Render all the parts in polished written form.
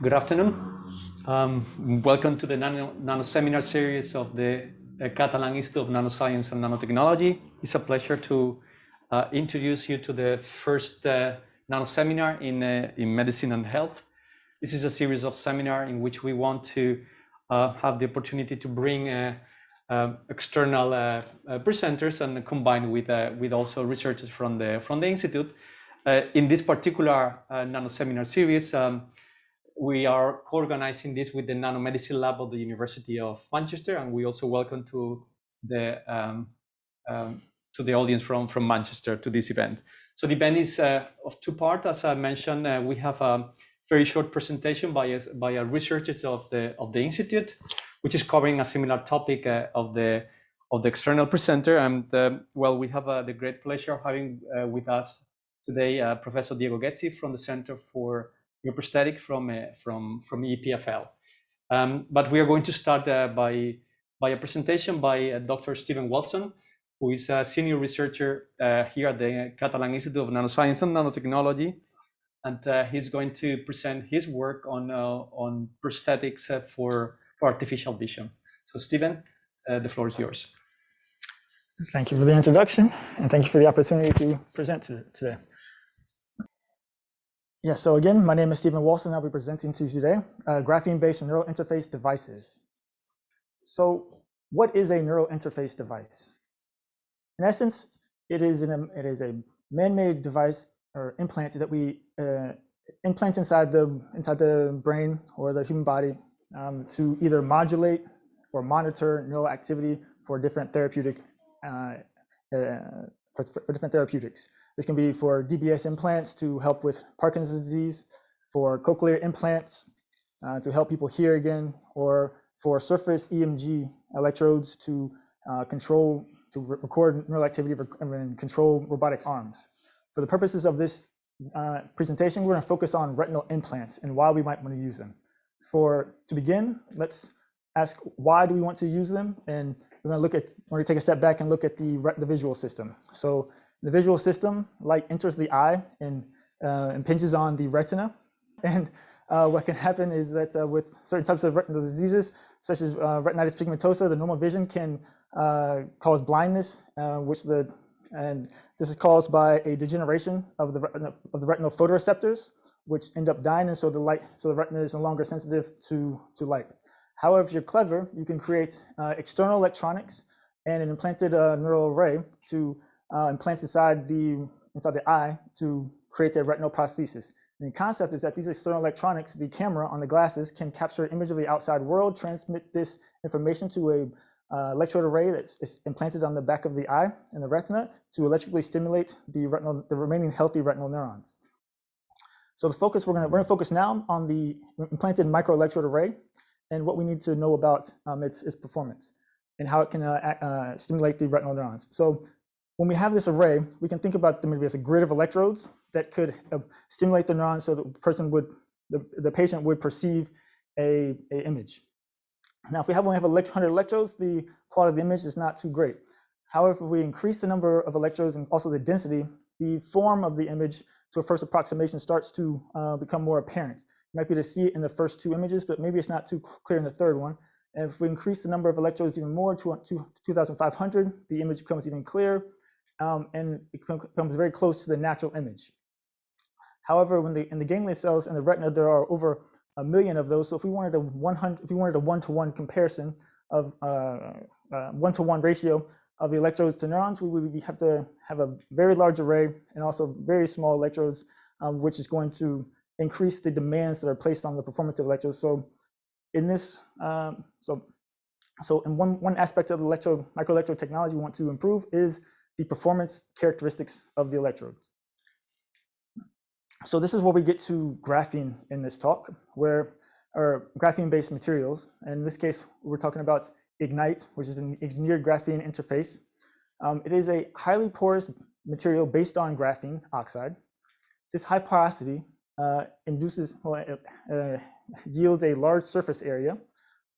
Good afternoon. Welcome to the NanoSeminar series of the Catalan Institute of Nanoscience and Nanotechnology. It's a pleasure to introduce you to the first NanoSeminar in medicine and health. This is a series of seminars in which we want to have the opportunity to bring external presenters and combine with also researchers from the Institute. In this particular NanoSeminar series, we are co-organizing this with the Nanomedicine lab of the University of Manchester, and we also welcome to the audience from Manchester to this event. So the event is of two parts. As I mentioned, we have a very short presentation by a researcher of the Institute, which is covering a similar topic of the external presenter. And well, we have the great pleasure of having with us today Professor Diego Ghezzi from the Center for Neuroprosthetics from EPFL. But we are going to start by a presentation by Dr. Stephen Walston, who is a senior researcher here at the Catalan Institute of Nanoscience and Nanotechnology, and he's going to present his work on prosthetics for artificial vision. So Stephen, the floor is yours. Thank you for the introduction, and thank you for the opportunity to present today. Yeah, so again, my name is Stephen Walston. I'll be presenting to you today graphene-based neural interface devices. So what is a neural interface device? In essence, it is a man-made device or implant that we implant inside the brain or the human body to either modulate or monitor neural activity for different therapeutic therapeutics. This can be for DBS implants to help with Parkinson's disease, for cochlear implants to help people hear again, or for surface EMG electrodes to record neural activity and control robotic arms. For the purposes of this presentation, we're going to focus on retinal implants and why we might want to use them. To begin, let's ask why do we want to use them, and we're going to take a step back and look at the visual system. So the visual system, light enters the eye and impinges on the retina. And what can happen is that with certain types of retinal diseases, such as retinitis pigmentosa, the normal vision can cause blindness, and this is caused by a degeneration of the retinal photoreceptors, which end up dying, and so the retina is no longer sensitive to light. However, if you're clever, you can create external electronics and an implanted neural array to implant inside the eye to create a retinal prosthesis. And the concept is that these external electronics, the camera on the glasses, can capture an image of the outside world, transmit this information to a electrode array that's implanted on the back of the eye and the retina to electrically stimulate the remaining healthy retinal neurons. So the focus we're going to focus now on the implanted microelectrode array and what we need to know about its performance and how it can stimulate the retinal neurons. So when we have this array, we can think about them as a grid of electrodes that could stimulate the neurons so that the patient would perceive a image. Now, if we only have 100 electrodes, the quality of the image is not too great. However, if we increase the number of electrodes and also the density, the form of the image to a first approximation starts to become more apparent. You might be able to see it in the first two images, but maybe it's not too clear in the third one. And if we increase the number of electrodes even more to 2,500, the image becomes even clearer. And it comes very close to the natural image. However, in the ganglion cells in the retina, there are over 1 million of those. So if we wanted a one-to-one comparison of one-to-one ratio of the electrodes to neurons, we would have to have a very large array and also very small electrodes, which is going to increase the demands that are placed on the performance of electrodes. So in this, in one aspect of the microelectrode technology we want to improve is the performance characteristics of the electrode. So this is where we get to graphene in this talk, or graphene-based materials. And in this case, we're talking about Ignite, which is an engineered graphene interface. It is a highly porous material based on graphene oxide. This high porosity yields a large surface area,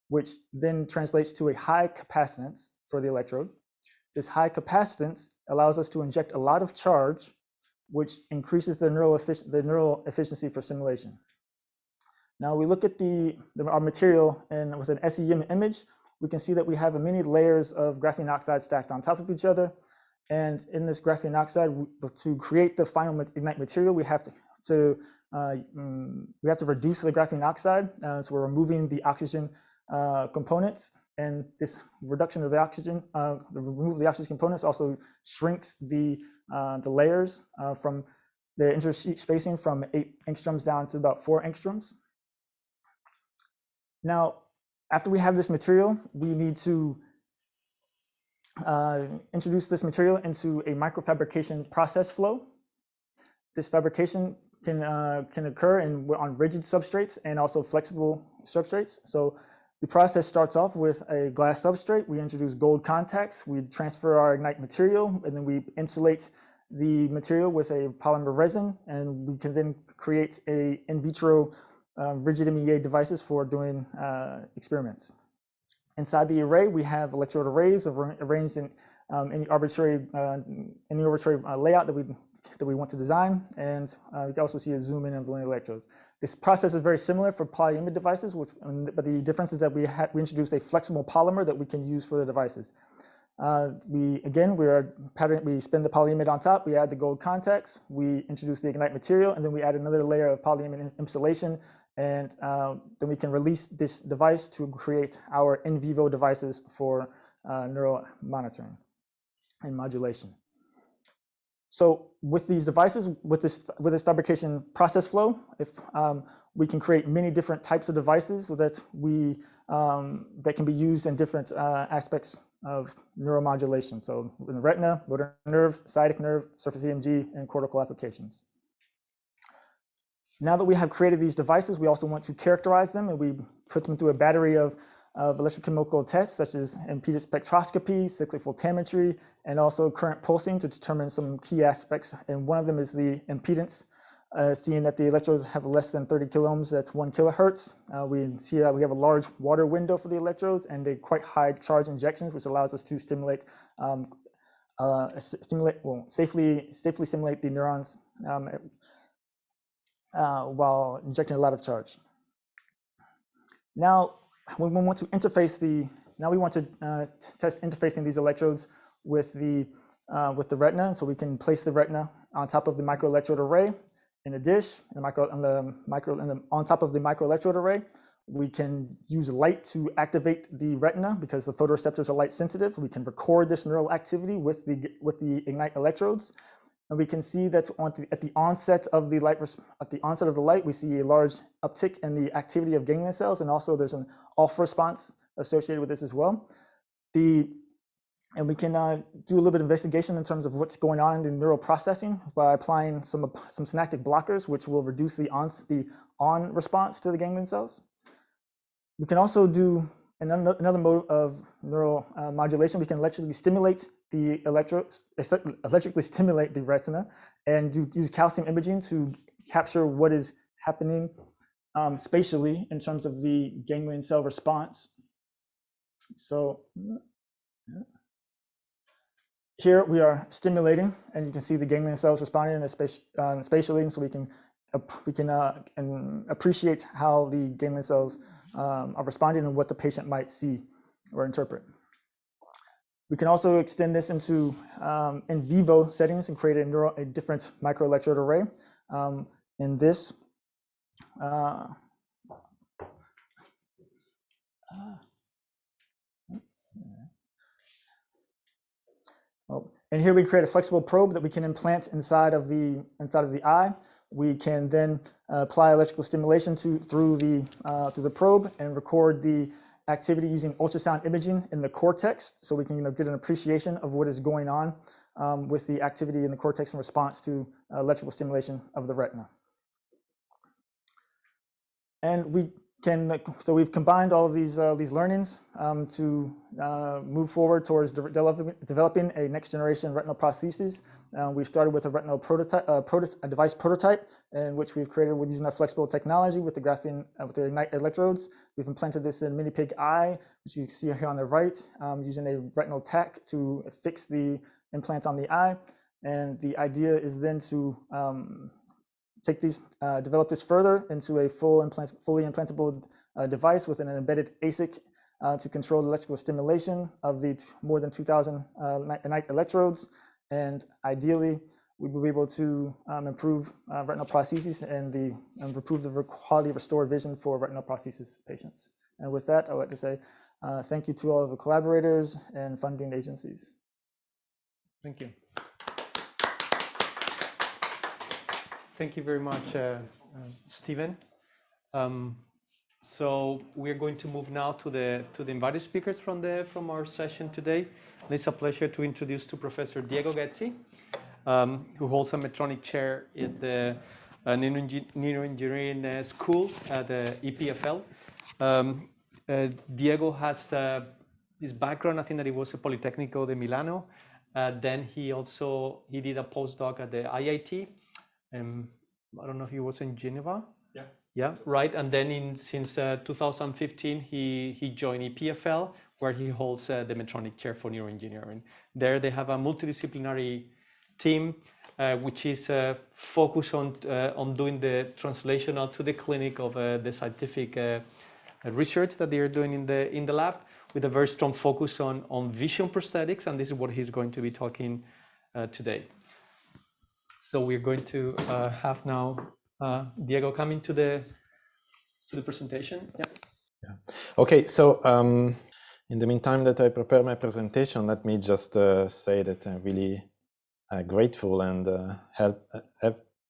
which then translates to a high capacitance for the electrode. This high capacitance allows us to inject a lot of charge, which increases the neural efficiency for simulation. Now we look at our material, and with an SEM image, we can see that we have many layers of graphene oxide stacked on top of each other. And in this graphene oxide, to create the final ignite material, we have to reduce the graphene oxide. So we're removing the oxygen components, and this reduction of the oxygen, the removal of the oxygen components, also shrinks the layers from the intersheet spacing from 8 angstroms down to about 4 angstroms. Now, after we have this material, we need to introduce this material into a microfabrication process flow. This fabrication can occur on rigid substrates and also flexible substrates. So the process starts off with a glass substrate. We introduce gold contacts. We transfer our ignite material, and then we insulate the material with a polymer resin, and we can then create a in vitro rigid MEA devices for doing experiments. Inside the array, we have electrode arrays arranged in any arbitrary layout that we want to design, and you can also see a zoom in on the electrodes. This process is very similar for polyimide devices, but the difference is that we introduce a flexible polymer that we can use for the devices. We spin the polyimide on top, we add the gold contacts, we introduce the ignite material, and then we add another layer of polyimide insulation, and then we can release this device to create our in vivo devices for neural monitoring and modulation. So with these devices, with this fabrication process flow, we can create many different types of devices so that that can be used in different aspects of neuromodulation. So in the retina, motor nerve, sciatic nerve, surface EMG, and cortical applications. Now that we have created these devices, we also want to characterize them, and we put them through a battery of electrochemical tests such as impedance spectroscopy, cyclic voltammetry, and also current pulsing to determine some key aspects. And one of them is the impedance, seeing that the electrodes have less than 30 kiloohms, that's 1 kilohertz. We see that we have a large water window for the electrodes and they quite high charge injections, which allows us to safely stimulate the neurons while injecting a lot of charge. Now, when we want to interface we want to test interfacing these electrodes with the retina. So we can place the retina on top of the microelectrode array in a dish, on top of the microelectrode array. We can use light to activate the retina because the photoreceptors are light sensitive. We can record this neural activity with the ignite electrodes. And we can see that at the onset of the light, we see a large uptick in the activity of ganglion cells, and also there's an off response associated with this as well. And we can do a little bit of investigation in terms of what's going on in the neural processing by applying some synaptic blockers, which will reduce the on response to the ganglion cells. We can also do another mode of neural modulation. We can electrically stimulate the retina and use calcium imaging to capture what is happening spatially in terms of the ganglion cell response. So here we are stimulating, and you can see the ganglion cells responding spatially, and so we can appreciate how the ganglion cells are responding and what the patient might see or interpret. We can also extend this into in vivo settings and create a different microelectrode array. In this, and here we create a flexible probe that we can implant inside of the eye. We can then apply electrical stimulation through the probe and record the activity using ultrasound imaging in the cortex, so we can get an appreciation of what is going on with the activity in the cortex in response to electrical stimulation of the retina. And we've combined all of these learnings to move forward towards developing a next generation retinal prosthesis. We started with a retinal device prototype, in which we've created using our flexible technology with the graphene with the ignite electrodes. We've implanted this in mini pig eye, which you can see here on the right, using a retinal tack to fix the implant on the eye. And the idea is then to take these, develop this further into a fully implantable device with an embedded ASIC to control the electrical stimulation of the more than 2,000 night electrodes. And ideally, we will be able to improve retinal prostheses and improve the quality of restored vision for retinal prosthesis patients. And with that, I'd like to say thank you to all of the collaborators and funding agencies. Thank you. Thank you very much, Stephen. So we're going to move now to the invited speakers from our session today. It's a pleasure to introduce to Professor Diego Ghezzi, who holds a Medtronic Chair at the Neuroengineering School at the EPFL. Diego has his background. I think that he was a Politecnico de Milano. Then he did a postdoc at the IIT. I don't know if he was in Geneva. Yeah, right. And then since 2015, he joined EPFL, where he holds the Medtronic Chair for Neuroengineering. There they have a multidisciplinary team, which is focused on doing the translational to the clinic of the scientific research that they are doing in the lab, with a very strong focus on vision prosthetics. And this is what he's going to be talking today. So we're going to have now Diego coming to the presentation. Yeah. Okay. So in the meantime that I prepare my presentation, let me just say that I'm really grateful and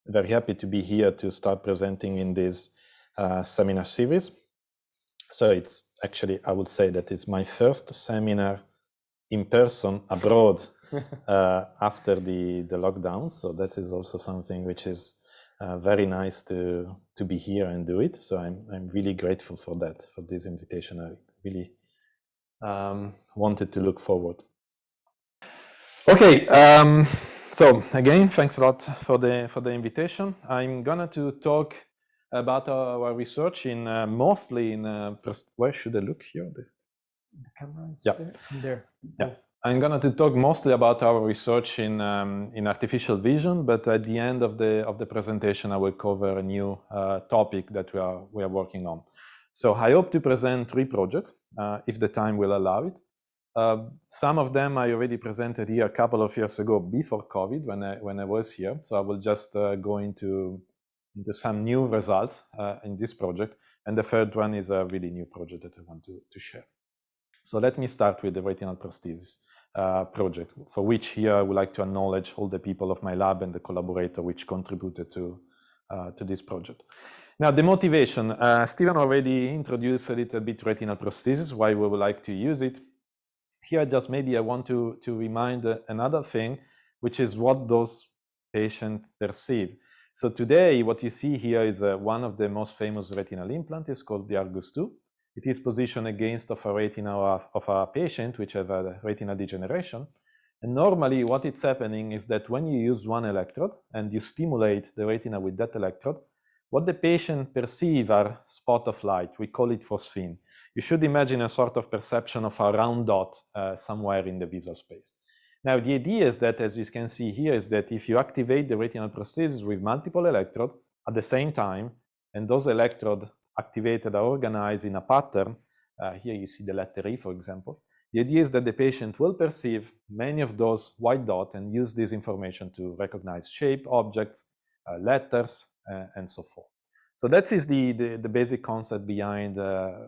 very happy to be here to start presenting in this seminar series. So it's actually, I would say that it's my first seminar in person abroad after the lockdown. So that is also something which is very nice to be here and do it. So I'm really grateful for that, for this invitation. I really wanted to look forward. Okay, so again, thanks a lot for the invitation. I'm gonna to talk about our research in mostly in where should I look here? The camera is yeah. there. Yeah. I'm going to talk mostly about our research in artificial vision, but at the end of the presentation, I will cover a new topic that we are working on. So I hope to present 3 projects, if the time will allow it. Some of them I already presented here a couple of years ago before COVID when I was here. So I will just go into some new results in this project. And the third one is a really new project that I want to share. So let me start with the retinal prosthesis project, for which here I would like to acknowledge all the people of my lab and the collaborator which contributed to this project. Now, the motivation, Stephen already introduced a little bit retinal prosthesis, why we would like to use it. Here, just maybe I want to remind another thing, which is what those patients perceive. So today, what you see here is one of the most famous retinal implants. It's called the Argus 2. It is positioned against of a retina of a patient which have a retinal degeneration. And normally what is happening is that when you use one electrode and you stimulate the retina with that electrode, what the patient perceives are spots of light. We call it phosphene. You should imagine a sort of perception of a round dot somewhere in the visual space. Now, the idea is that, as you can see here, is that if you activate the retinal prosthesis with multiple electrodes at the same time, and those electrodes activated are organized in a pattern. Here you see the letter E, for example. The idea is that the patient will perceive many of those white dots and use this information to recognize shape, objects, letters, and so forth. So that is the basic concept behind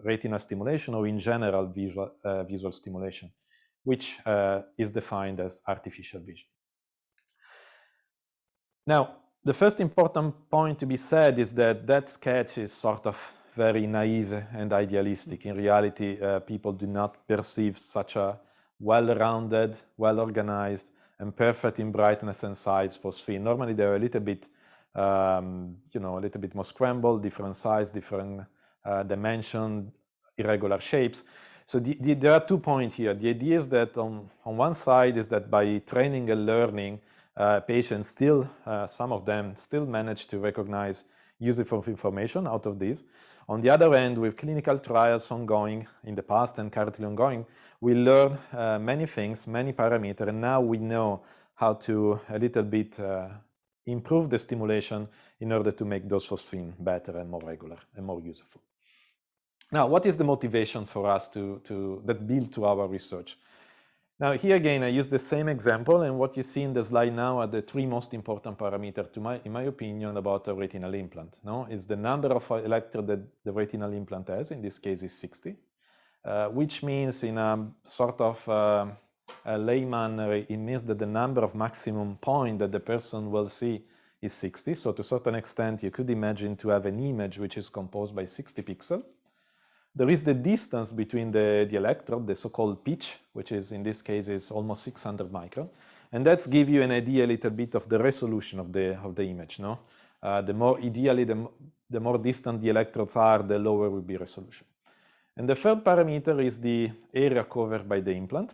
retina stimulation, or in general visual stimulation, which is defined as artificial vision. Now, the first important point to be said is that that sketch is sort of very naive and idealistic. In reality, people do not perceive such a well-rounded, well-organized, and perfect in brightness and size phosphene. Normally, they're a little bit, a little bit more scrambled, different size, different dimension, irregular shapes. So there are 2 points here. The idea is that on one side is that by training and learning, patients still, some of them still manage to recognize useful information out of this. On the other hand, with clinical trials ongoing in the past and currently ongoing, we learn many things, many parameters, and now we know how to a little bit improve the stimulation in order to make those phosphine better and more regular and more useful. Now, what is the motivation for us that built to our research? Now, here again, I use the same example, and what you see in the slide now are the three most important parameters, in my opinion, about a retinal implant. No, it's the number of electrodes that the retinal implant has. In this case, is 60, which means, in a sort of a layman, it means that the number of maximum point that the person will see is 60. So, to a certain extent, you could imagine to have an image which is composed by 60 pixels. There is the distance between the electrode, the so-called pitch, which is in this case is almost 600 micron, and that's give you an idea a little bit of the resolution of the image. No, the more ideally the more distant the electrodes are, the lower will be resolution. And the third parameter is the area covered by the implant.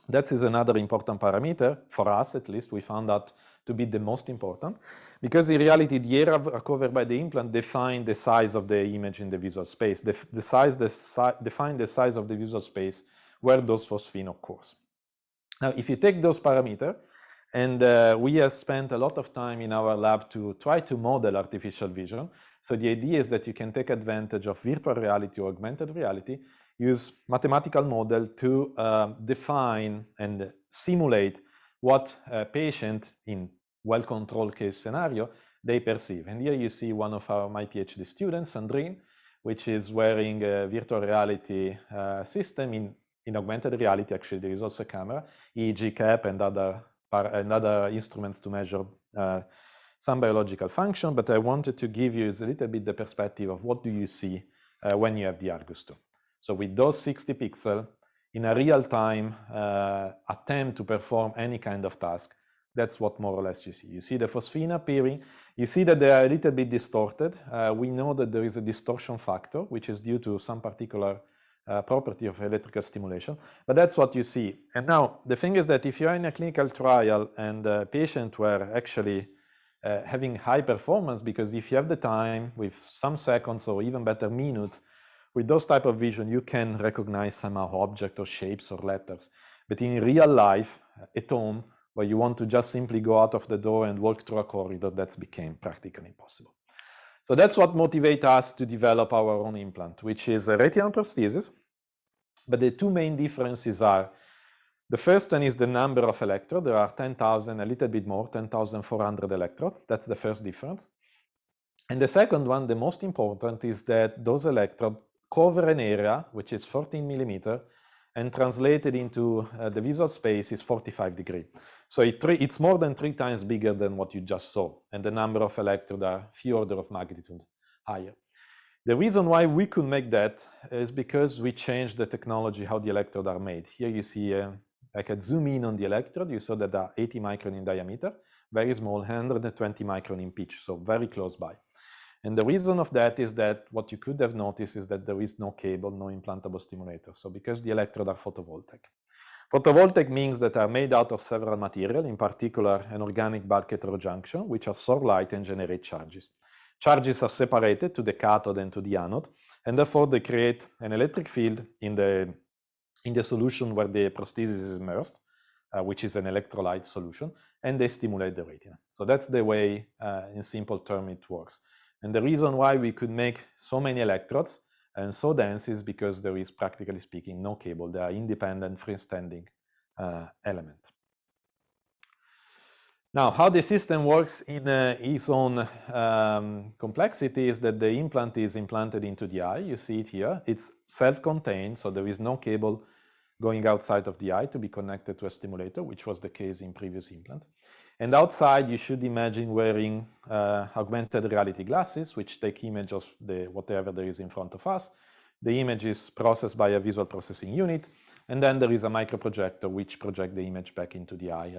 That is another important parameter for us, at least. We found that to be the most important, because in reality, the area covered by the implant define the size of the image in the visual space. Define the size of the visual space where those phosphine occurs. Now, if you take those parameters, and we have spent a lot of time in our lab to try to model artificial vision. So the idea is that you can take advantage of virtual reality or augmented reality, use mathematical model to define and simulate what a patient in well-controlled case scenario they perceive. And here you see one of my PhD students, Sandrine, which is wearing a virtual reality system in augmented reality. Actually, there is also a camera, EEG cap, and other instruments to measure some biological function. But I wanted to give you a little bit the perspective of what do you see when you have the Argus 2. So with those 60 pixels, in a real-time attempt to perform any kind of task, that's what more or less you see. You see the phosphine appearing. You see that they are a little bit distorted. We know that there is a distortion factor, which is due to some particular property of electrical stimulation, but that's what you see. And now, the thing is that if you're in a clinical trial and the patient were actually having high performance, because if you have the time with some seconds or even better minutes, with those type of vision, you can recognize somehow objects or shapes or letters. But in real life, at home, where you want to just simply go out of the door and walk through a corridor, that's became practically impossible. So that's what motivates us to develop our own implant, which is a retinal prosthesis. But the two main differences are, the first one is the number of electrodes. There are 10,000, a little bit more, 10,400 electrodes. That's the first difference. And the second one, the most important, is that those electrodes cover an area which is 14 millimeter, and translated into the visual space is 45 degrees. So it's more than 3 times bigger than what you just saw, and the number of electrodes are a few orders of magnitude higher. The reason why we could make that is because we changed the technology, how the electrodes are made. Here you see, I can zoom in on the electrode. You saw that they are 80 micron in diameter, very small, 120 micron in pitch, so very close by. And the reason of that is that what you could have noticed is that there is no cable, no implantable stimulator. So because the electrodes are photovoltaic. Photovoltaic means that they are made out of several materials, in particular an organic bulk heterojunction, which absorb light and generate charges. Charges are separated to the cathode and to the anode, and therefore they create an electric field in the solution where the prosthesis is immersed, which is an electrolyte solution, and they stimulate the retina. So that's the way, in simple terms, it works. And the reason why we could make so many electrodes and so dense is because there is, practically speaking, no cable. They are independent, freestanding element. Now, how the system works in its own complexity is that the implant is implanted into the eye. You see it here. It's self-contained, so there is no cable going outside of the eye to be connected to a stimulator, which was the case in previous implant. And outside, you should imagine wearing augmented reality glasses, which take image of whatever there is in front of us. The image is processed by a visual processing unit, and then there is a microprojector which projects the image back into the eye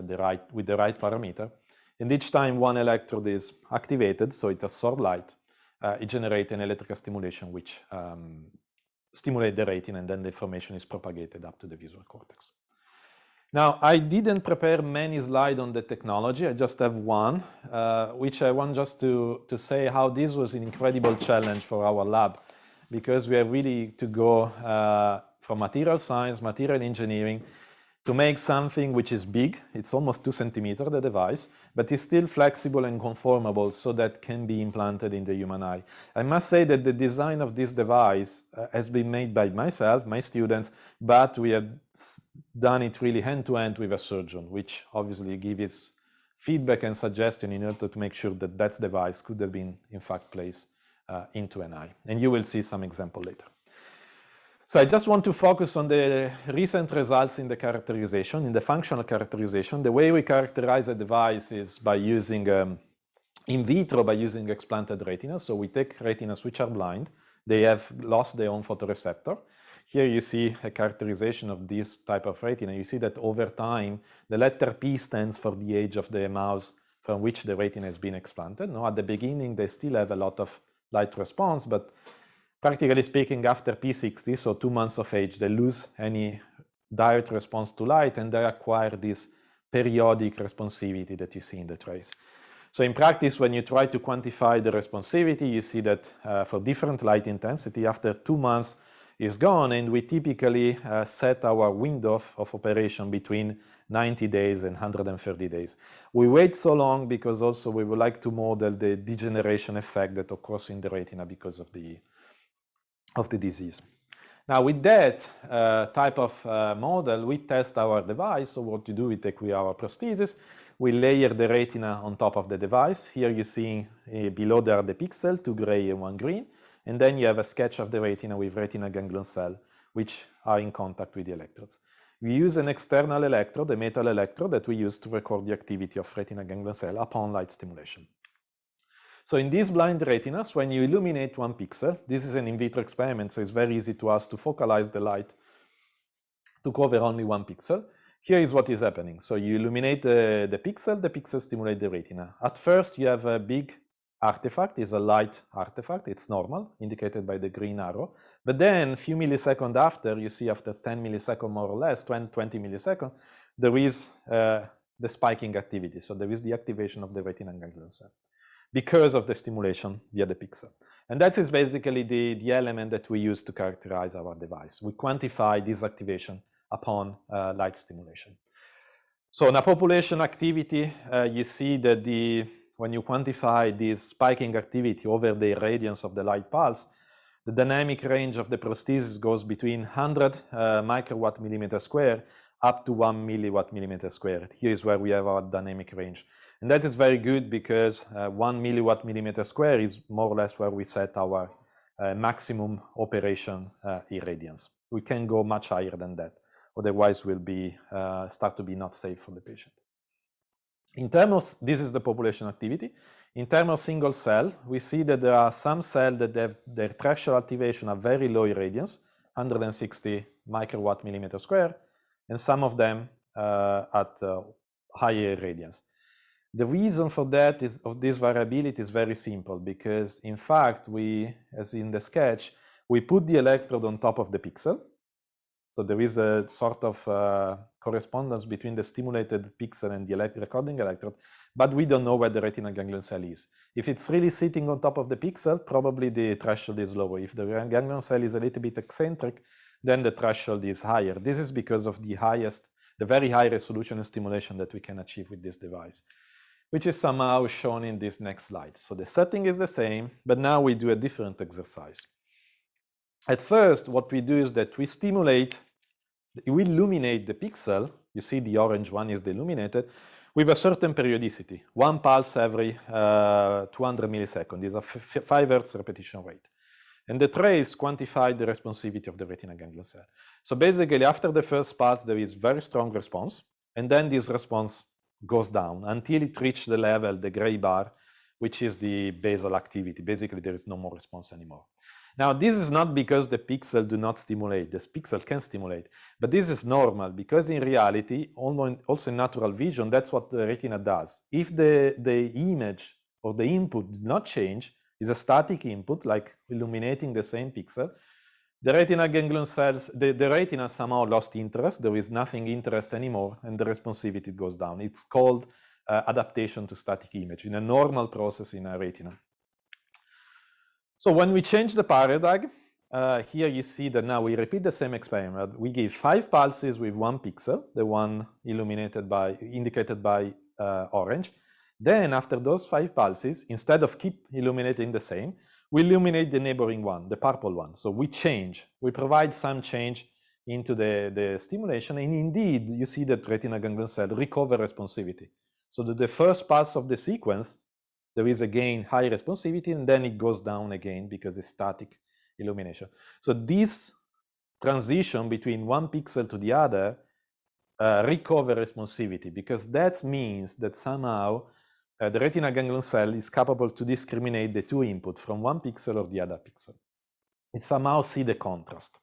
with the right parameter. And each time one electrode is activated, so it absorbs light, it generates an electrical stimulation which stimulates the retina, and then the information is propagated up to the visual cortex. Now, I didn't prepare many slides on the technology. I just have one, which I want just to say how this was an incredible challenge for our lab, because we are really to go from material science, material engineering, to make something which is big. It's almost 2 centimeters, the device, but it's still flexible and conformable so that can be implanted in the human eye. I must say that the design of this device has been made by myself, my students, but we have done it really hand-to-hand with a surgeon, which obviously gives feedback and suggestion in order to make sure that that device could have been, in fact, placed into an eye. And you will see some example later. So I just want to focus on the recent results in the characterization, in the functional characterization. The way we characterize a device is by using, in vitro, by using explanted retinas. So we take retinas which are blind. They have lost their own photoreceptor. Here you see a characterization of this type of retina. You see that over time, the letter P stands for the age of the mouse from which the retina has been explanted. Now, at the beginning, they still have a lot of light response, but practically speaking, after P60, so 2 months of age, they lose any direct response to light and they acquire this periodic responsivity that you see in the trace. So in practice, when you try to quantify the responsivity, you see that for different light intensity, after 2 months is gone, and we typically set our window of operation between 90 days and 130 days. We wait so long because also we would like to model the degeneration effect that occurs in the retina because of the disease. Now with that type of model, we test our device. So what you do, we take our prosthesis, we layer the retina on top of the device. Here you see below there are the pixels, 2 gray and 1 green. And then you have a sketch of the retina with retina ganglion cells, which are in contact with the electrodes. We use an external electrode, a metal electrode, that we use to record the activity of retina ganglion cell upon light stimulation. So in these blind retinas, when you illuminate 1 pixel, this is an in vitro experiment, so it's very easy to us to focalize the light to cover only 1 pixel. Here is what is happening. So you illuminate the pixel stimulate the retina. At first, you have a big artifact, it's a light artifact, it's normal, indicated by the green arrow. But then, a few milliseconds after, you see after 10 milliseconds more or less, 20 milliseconds, there is the spiking activity. So there is the activation of the retina ganglion cell because of the stimulation via the pixel. And that is basically the element that we use to characterize our device. We quantify this activation upon light stimulation. So in a population activity, you see that when you quantify this spiking activity over the radiance of the light pulse, the dynamic range of the prosthesis goes between 100 microwatt millimeter square up to 1 milliwatt millimeter square. Here is where we have our dynamic range. And that is very good because 1 milliwatt millimeter square is more or less where we set our maximum operation irradiance. We can go much higher than that. Otherwise, we'll start to be not safe for the patient. In terms of, this is the population activity. In terms of single cell, we see that there are some cells that have their threshold activation at very low irradiance, 160 microwatt millimeter square, and some of them at higher irradiance. The reason for that of this variability is very simple because, in fact, as in the sketch, we put the electrode on top of the pixel. So there is a sort of correspondence between the stimulated pixel and the recording electrode, but we don't know where the retinal ganglion cell is. If it's really sitting on top of the pixel, probably the threshold is lower. If the ganglion cell is a little bit eccentric, then the threshold is higher. This is because of the very high resolution and stimulation that we can achieve with this device, which is somehow shown in this next slide. So the setting is the same, but now we do a different exercise. At first, what we do is that we illuminate the pixel. You see the orange one is illuminated with a certain periodicity, 1 pulse every 200 milliseconds. This is a 5 Hz repetition rate. And the trace quantified the responsivity of the retinal ganglion cell. So basically, after the first pulse, there is very strong response, and then this response goes down until it reaches the level, the gray bar, which is the basal activity. Basically, there is no more response anymore. Now, this is not because the pixel do not stimulate. This pixel can stimulate, but this is normal because in reality, also in natural vision, that's what the retina does. If the image or the input did not change, is a static input, like illuminating the same pixel, the retinal ganglion cells, the retina somehow lost interest. There is nothing interest anymore, and the responsivity goes down. It's called adaptation to static image in a normal process in a retina. So when we change the paradigm, here you see that now we repeat the same experiment. We give 5 pulses with 1 pixel, the one indicated by orange. Then after those 5 pulses, instead of keep illuminating the same, we illuminate the neighboring one, the purple one. So we provide some change into the stimulation, and indeed you see that retinal ganglion cells recover responsivity. So the first pulse of the sequence, there is again high responsivity, and then it goes down again because it's static illumination. So this transition between one pixel to the other recover responsivity, because that means that somehow the retinal ganglion cell is capable to discriminate the two inputs from one pixel or the other pixel. It somehow see the contrast,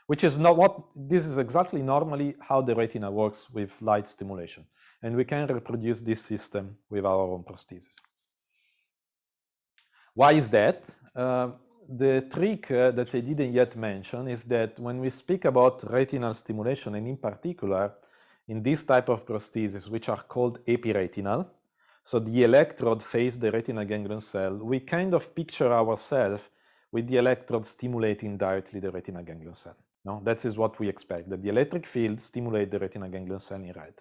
which is not what, this is exactly normally how the retina works with light stimulation. And we can reproduce this system with our own prosthesis. Why is that? The trick that I didn't yet mention is that when we speak about retinal stimulation, and in particular in this type of prosthesis, which are called epiretinal, so the electrode face the retinal ganglion cell, we kind of picture ourselves with the electrode stimulating directly the retinal ganglion cell. No, that is what we expect, that the electric field stimulates the retinal ganglion cell in red.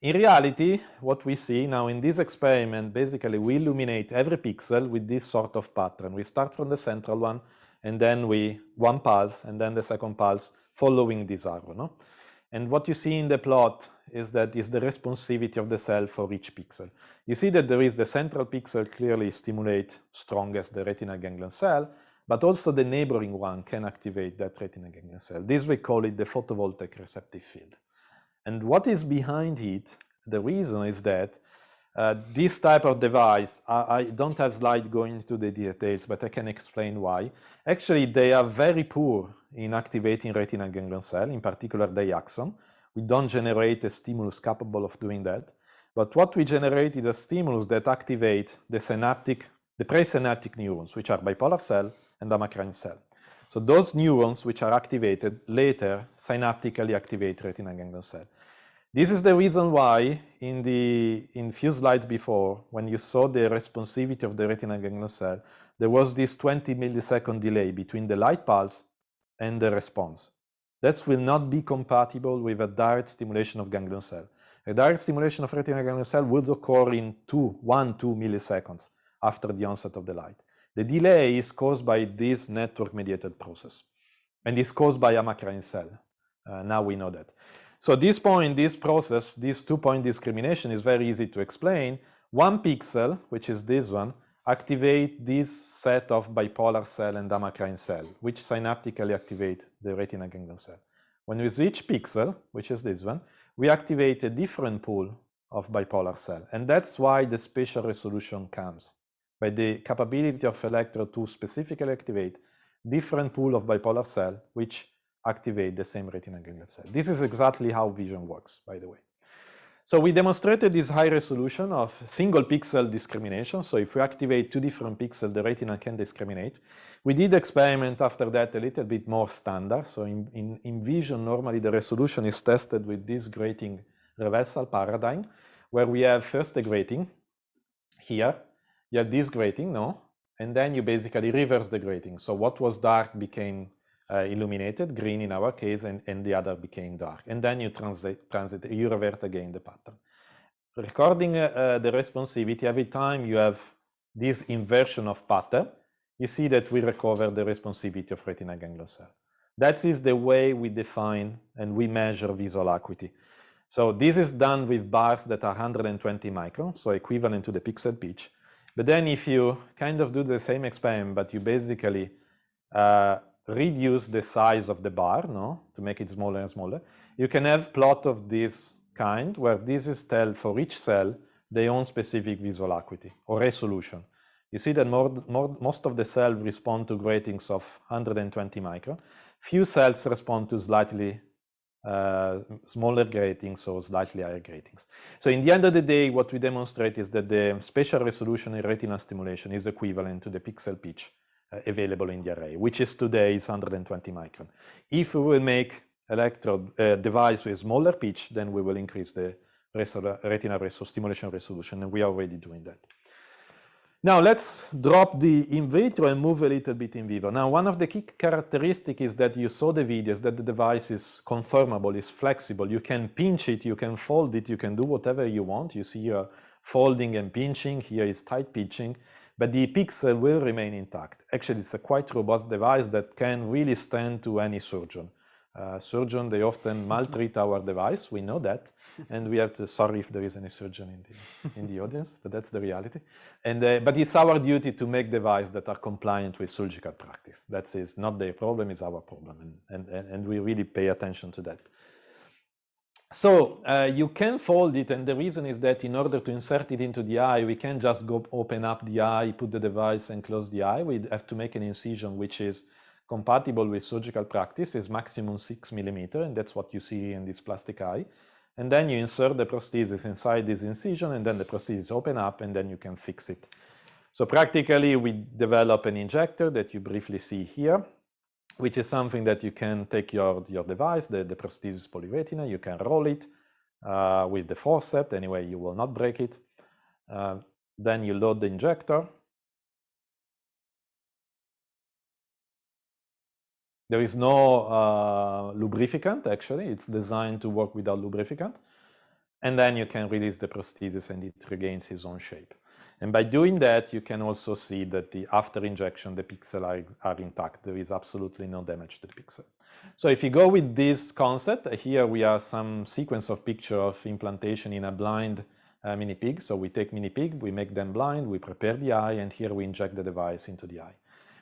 In reality, what we see now in this experiment, basically we illuminate every pixel with this sort of pattern. We start from the central one, and then one pulse, and then the second pulse following this arrow. No? And what you see in the plot is that is the responsivity of the cell for each pixel. You see that there is the central pixel clearly stimulate strongest the retinal ganglion cell, but also the neighboring one can activate that retinal ganglion cell. This we call it the photovoltaic receptive field. And what is behind it, the reason is that this type of device, I don't have slide going into the details, but I can explain why. Actually, they are very poor in activating retinal ganglion cell, in particular the axon. We don't generate a stimulus capable of doing that. But what we generate is a stimulus that activate the presynaptic neurons, which are bipolar cell and amacrine cell. So those neurons which are activated later synaptically activate retinal ganglion cell. This is the reason why in few slides before, when you saw the responsivity of the retinal ganglion cell, there was this 20 millisecond delay between the light pulse and the response. That will not be compatible with a direct stimulation of ganglion cell. A direct stimulation of retinal ganglion cell would occur in 2 milliseconds after the onset of the light. The delay is caused by this network-mediated process, and is caused by amacrine cell. Now we know that. So this process, this two-point discrimination is very easy to explain. One pixel, which is this one, activate this set of bipolar cell and amacrine cell, which synaptically activate the retinal ganglion cell. When we switch pixel, which is this one, we activate a different pool of bipolar cell, and that's why the spatial resolution comes. By the capability of electrode to specifically activate different pool of bipolar cell, which activate the same retinal ganglion cell. This is exactly how vision works, by the way. So we demonstrated this high resolution of single pixel discrimination. So if we activate 2 different pixels, the retina can discriminate. We did experiment after that a little bit more standard. So in vision, normally the resolution is tested with this grating reversal paradigm, where we have first a grating here. You have this grating, no? And then you basically reverse the grating. So what was dark became illuminated, green in our case, and the other became dark. And then you you revert again the pattern. Recording the responsivity, every time you have this inversion of pattern, you see that we recover the responsivity of retinal ganglion cell. That is the way we define and we measure visual acuity. So this is done with bars that are 120 microns, so equivalent to the pixel pitch. But then if you kind of do the same experiment, but you basically reduce the size of the bar, no, to make it smaller and smaller, you can have plot of this kind, where this is tell for each cell their own specific visual acuity or resolution. You see that most of the cells respond to gratings of 120 micron. Few cells respond to slightly smaller gratings or slightly higher gratings. So in the end of the day, what we demonstrate is that the spatial resolution in retinal stimulation is equivalent to the pixel pitch available in the array, which is today is 120 micron. If we will make electrode device with smaller pitch, then we will increase the retinal stimulation resolution, and we are already doing that. Now let's drop the in vitro and move a little bit in vivo. Now, one of the key characteristics is that you saw the videos that the device is conformable, is flexible. You can pinch it, you can fold it, you can do whatever you want. You see here folding and pinching, here is tight pinching, but the pixel will remain intact. Actually, it's a quite robust device that can really stand to any surgeon. Surgeon, they often maltreat our device, we know that, and we have to, sorry if there is any surgeon in the audience, but that's the reality. And but it's our duty to make devices that are compliant with surgical practice. That is not their problem, it's our problem, and we really pay attention to that. So you can fold it, and the reason is that in order to insert it into the eye, we can't just go open up the eye, put the device and close the eye. We have to make an incision which is compatible with surgical practice, is maximum 6 millimeters, and that's what you see in this plastic eye. And then you insert the prosthesis inside this incision, and then the prosthesis open up, and then you can fix it. So practically, we develop an injector that you briefly see here, which is something that you can take your device, the prosthesis polyretina, you can roll it with the forceps, anyway, you will not break it. Then you load the injector. There is no lubrificant, actually. It's designed to work without lubrificant. And then you can release the prosthesis and it regains its own shape. And by doing that, you can also see that after injection, the pixels are intact. There is absolutely no damage to the pixel. So if you go with this concept, here we have some sequence of pictures of implantation in a blind mini pig. So we take mini pig, we make them blind, we prepare the eye, and here we inject the device into the eye.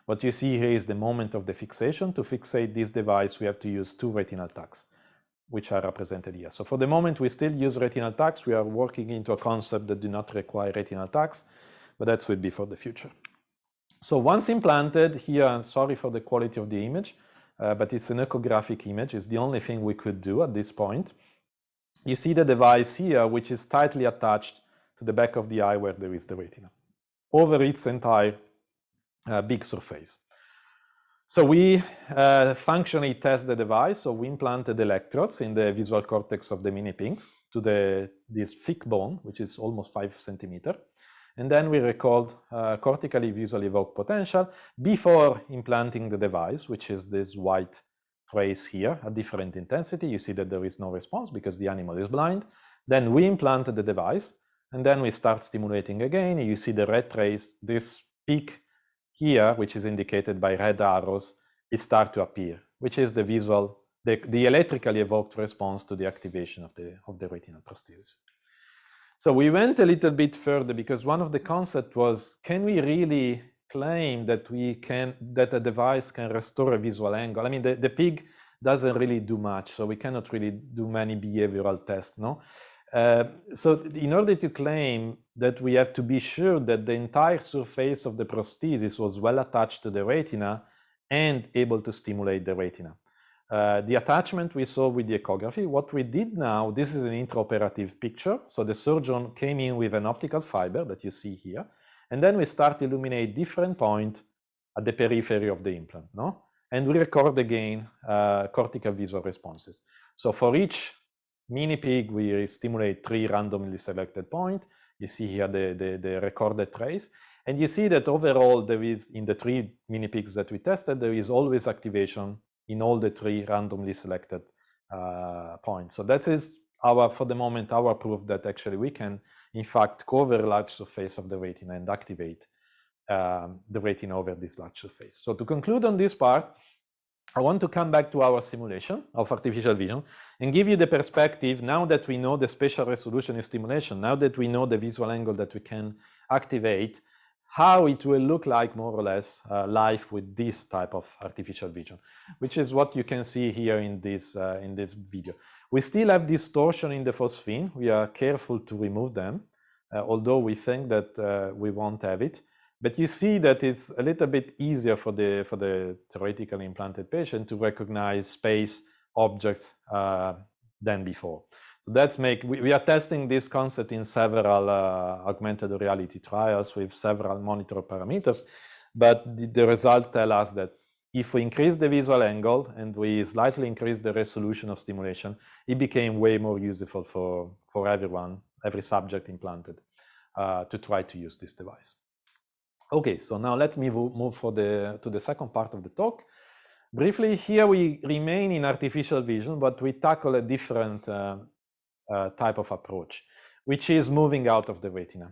What you see here is the moment of the fixation. To fixate this device, we have to use 2 retinal tags, which are represented here. So for the moment, we still use retinal tags. We are working into a concept that do not require retinal tags, but that will be for the future. So once implanted here, and sorry for the quality of the image, but it's an echographic image. It's the only thing we could do at this point. You see the device here, which is tightly attached to the back of the eye where there is the retina, over its entire big surface. So we functionally test the device. So we implanted electrodes in the visual cortex of the mini pigs to this thick bone, which is almost 5 centimeters. And then we record cortically visually evoked potential before implanting the device, which is this white trace here at different intensity. You see that there is no response because the animal is blind. Then we implanted the device, and then we start stimulating again. You see the red trace, this peak here, which is indicated by red arrows, it starts to appear, which is the visual, the electrically evoked response to the activation of the retinal prosthesis. So we went a little bit further because one of the concepts was, can we really claim that that a device can restore a visual angle? I mean, the pig doesn't really do much, so we cannot really do many behavioral tests, no? So in order to claim that, we have to be sure that the entire surface of the prosthesis was well attached to the retina and able to stimulate the retina. The attachment we saw with the echography. What we did now, this is an intraoperative picture. So the surgeon came in with an optical fiber that you see here, and then we start to illuminate different points at the periphery of the implant, no? And we record again cortical visual responses. So for each mini pig, we stimulate 3 randomly selected points. You see here the recorded trace. And you see that overall, there is, in the 3 mini pigs that we tested, there is always activation in all the 3 randomly selected points. So that is for the moment, our proof that actually we can, in fact, cover a large surface of the retina and activate the retina over this large surface. So to conclude on this part, I want to come back to our simulation of artificial vision and give you the perspective, now that we know the spatial resolution in stimulation, now that we know the visual angle that we can activate, how it will look like more or less live with this type of artificial vision, which is what you can see here in this video. We still have distortion in the phosphene. We are careful to remove them, although we think that we won't have it. But you see that it's a little bit easier for the theoretically implanted patient to recognize space objects than before. So we are testing this concept in several augmented reality trials with several monitor parameters, but the results tell us that if we increase the visual angle and we slightly increase the resolution of stimulation, it became way more useful for every subject implanted to try to use this device. Okay, so now let me move to the second part of the talk. Briefly, here we remain in artificial vision, but we tackle a different type of approach, which is moving out of the retina.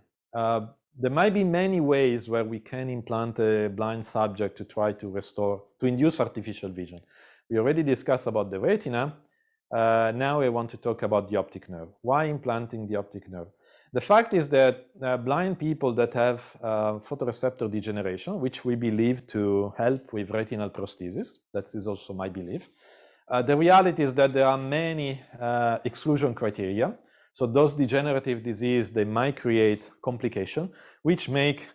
There might be many ways where we can implant a blind subject to try to induce artificial vision. We already discussed about the retina. Now I want to talk about the optic nerve. Why implanting the optic nerve? The fact is that blind people that have photoreceptor degeneration, which we believe to help with retinal prosthesis, that is also my belief. The reality is that there are many exclusion criteria. So those degenerative diseases, they might create complication, which make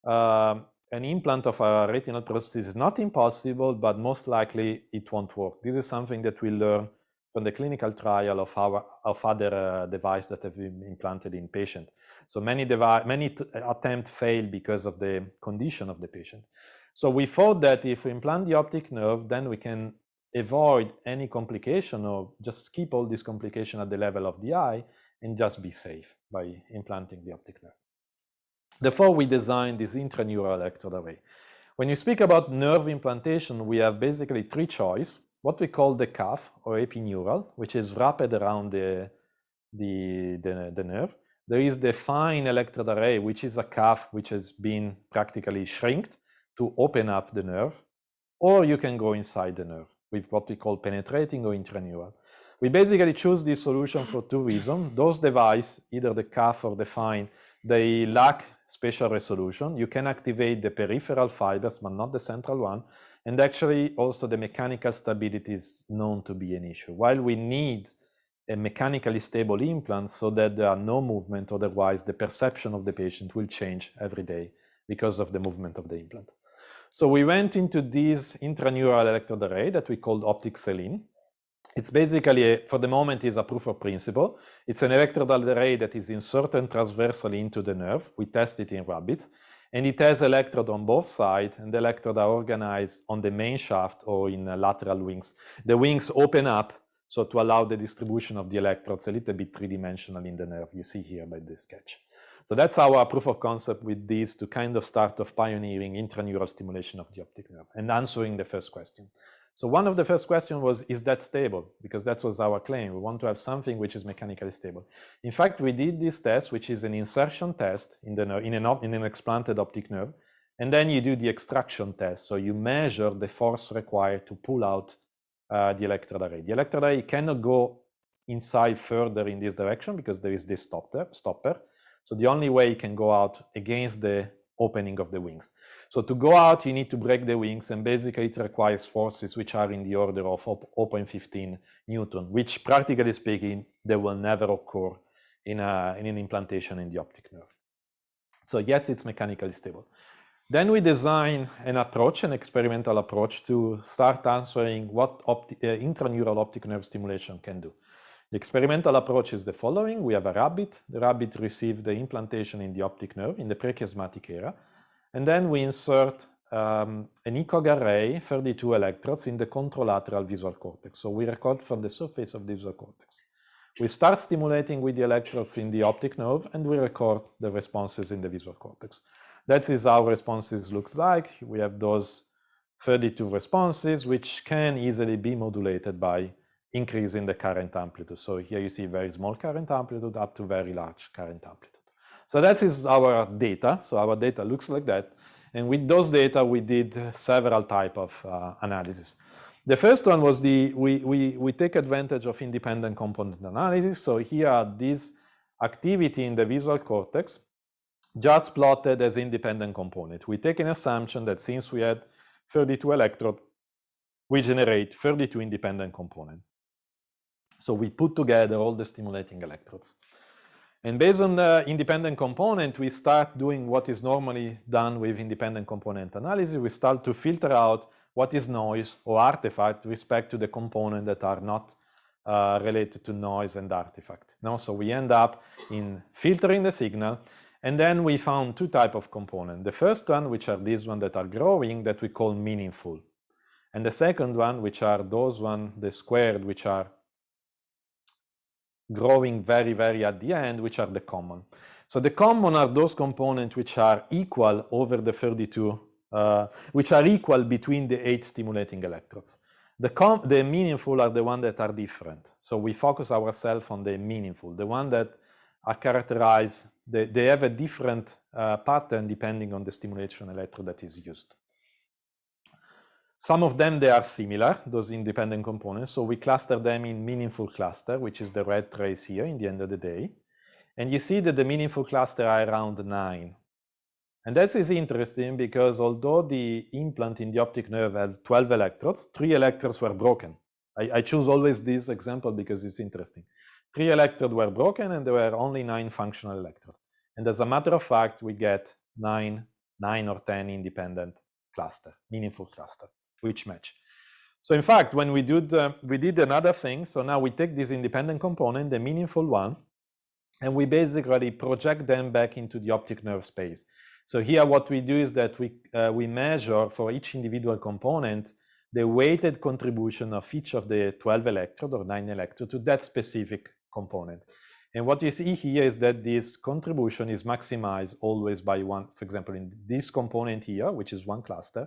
an implant of a retinal prosthesis not impossible, but most likely it won't work. This is something that we learn from the clinical trial of other devices that have been implanted in patients. So many attempts fail because of the condition of the patient. So we thought that if we implant the optic nerve, then we can avoid any complication or just keep all this complication at the level of the eye and just be safe by implanting the optic nerve. Therefore, we designed this intraneural electrode array. When you speak about nerve implantation, we have basically three choices. What we call the cuff or epineural, which is wrapped around the nerve. There is the fine electrode array, which is a cuff which has been practically shrinked to open up the nerve, or you can go inside the nerve with what we call penetrating or intraneural. We basically choose this solution for two reasons. Those devices, either the cuff or the fine, they lack spatial resolution. You can activate the peripheral fibers, but not the central one. And actually, also the mechanical stability is known to be an issue. While we need a mechanically stable implant so that there are no movement, otherwise the perception of the patient will change every day because of the movement of the implant. So we went into this intraneural electrode array that we called Optic selene. It's basically, for the moment, is a proof of principle. It's an electrode array that is inserted transversally into the nerve. We test it in rabbits. And it has electrode on both sides, and the electrodes are organized on the main shaft or in lateral wings. The wings open up, so to allow the distribution of the electrodes a little bit three-dimensional in the nerve. You see here by this sketch. So that's our proof of concept with this to kind of start of pioneering intraneural stimulation of the optic nerve and answering the first question. So one of the first questions was, is that stable? Because that was our claim. We want to have something which is mechanically stable. In fact, we did this test, which is an insertion test in the nerve, in an explanted optic nerve, and then you do the extraction test. So you measure the force required to pull out the electrode array. The electrode array cannot go inside further in this direction because there is this stopper. So the only way it can go out against the opening of the wings. So to go out, you need to break the wings, and basically it requires forces which are in the order of 0.15 Newton, which practically speaking, they will never occur in an implantation in the optic nerve. So yes, it's mechanically stable. Then we design an approach, an experimental approach, to start answering what intraneural optic nerve stimulation can do. The experimental approach is the following. We have a rabbit. The rabbit received the implantation in the optic nerve in the prechiasmatic area. And then we insert an ECOG array, 32 electrodes, in the contralateral visual cortex. So we record from the surface of the visual cortex. We start stimulating with the electrodes in the optic nerve, and we record the responses in the visual cortex. That is how responses look like. We have those 32 responses, which can easily be modulated by increasing the current amplitude. So here you see very small current amplitude up to very large current amplitude. So that is our data. So our data looks like that. And with those data, we did several types of analysis. The first one was we take advantage of independent component analysis. So here are this activity in the visual cortex just plotted as independent component. We take an assumption that since we had 32 electrodes, we generate 32 independent components. So we put together all the stimulating electrodes. And based on the independent component, we start doing what is normally done with independent component analysis. We start to filter out what is noise or artifact with respect to the components that are not related to noise and artifact. So we end up in filtering the signal, and then we found two types of components. The first one, which are these ones that are growing, that we call meaningful. And the second one, which are those ones, the squared, which are growing very, very at the end, which are the common. So the common are those components which are equal over the 32, which are equal between the 8 stimulating electrodes. The meaningful are the ones that are different. So we focus ourselves on the meaningful, the ones that are characterized, they have a different pattern depending on the stimulation electrode that is used. Some of them, they are similar, those independent components. So we cluster them in meaningful cluster, which is the red trace here in the end of the day. And you see that the meaningful cluster are around 9. And that is interesting because although the implant in the optic nerve had 12 electrodes, 3 electrodes were broken. I choose always this example because it's interesting. 3 electrodes were broken and there were only 9 functional electrodes. And as a matter of fact, we get 9 or 10 independent cluster, meaningful cluster, which match. So in fact, when we did another thing, so now we take this independent component, the meaningful one, and we basically project them back into the optic nerve space. So here what we do is that we measure for each individual component the weighted contribution of each of the 12 electrode or 9 electrode to that specific component. And what you see here is that this contribution is maximized always by one, for example, in this component here, which is one cluster,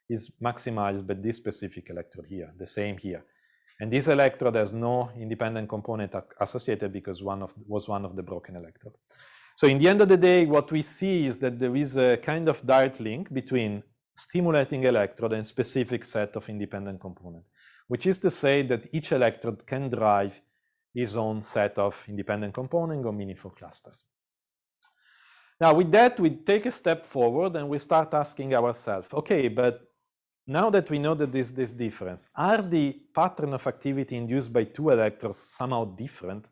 is maximized by this specific electrode here, the same here. And this electrode has no independent component associated because was one of the broken electrodes. So in the end of the day, what we see is that there is a kind of direct link between stimulating electrode and specific set of independent components, which is to say that each electrode can drive its own set of independent components or meaningful clusters. Now with that, we take a step forward and we start asking ourselves, okay, but now that we know that there's this difference, are the pattern of activity induced by 2 electrodes somehow different?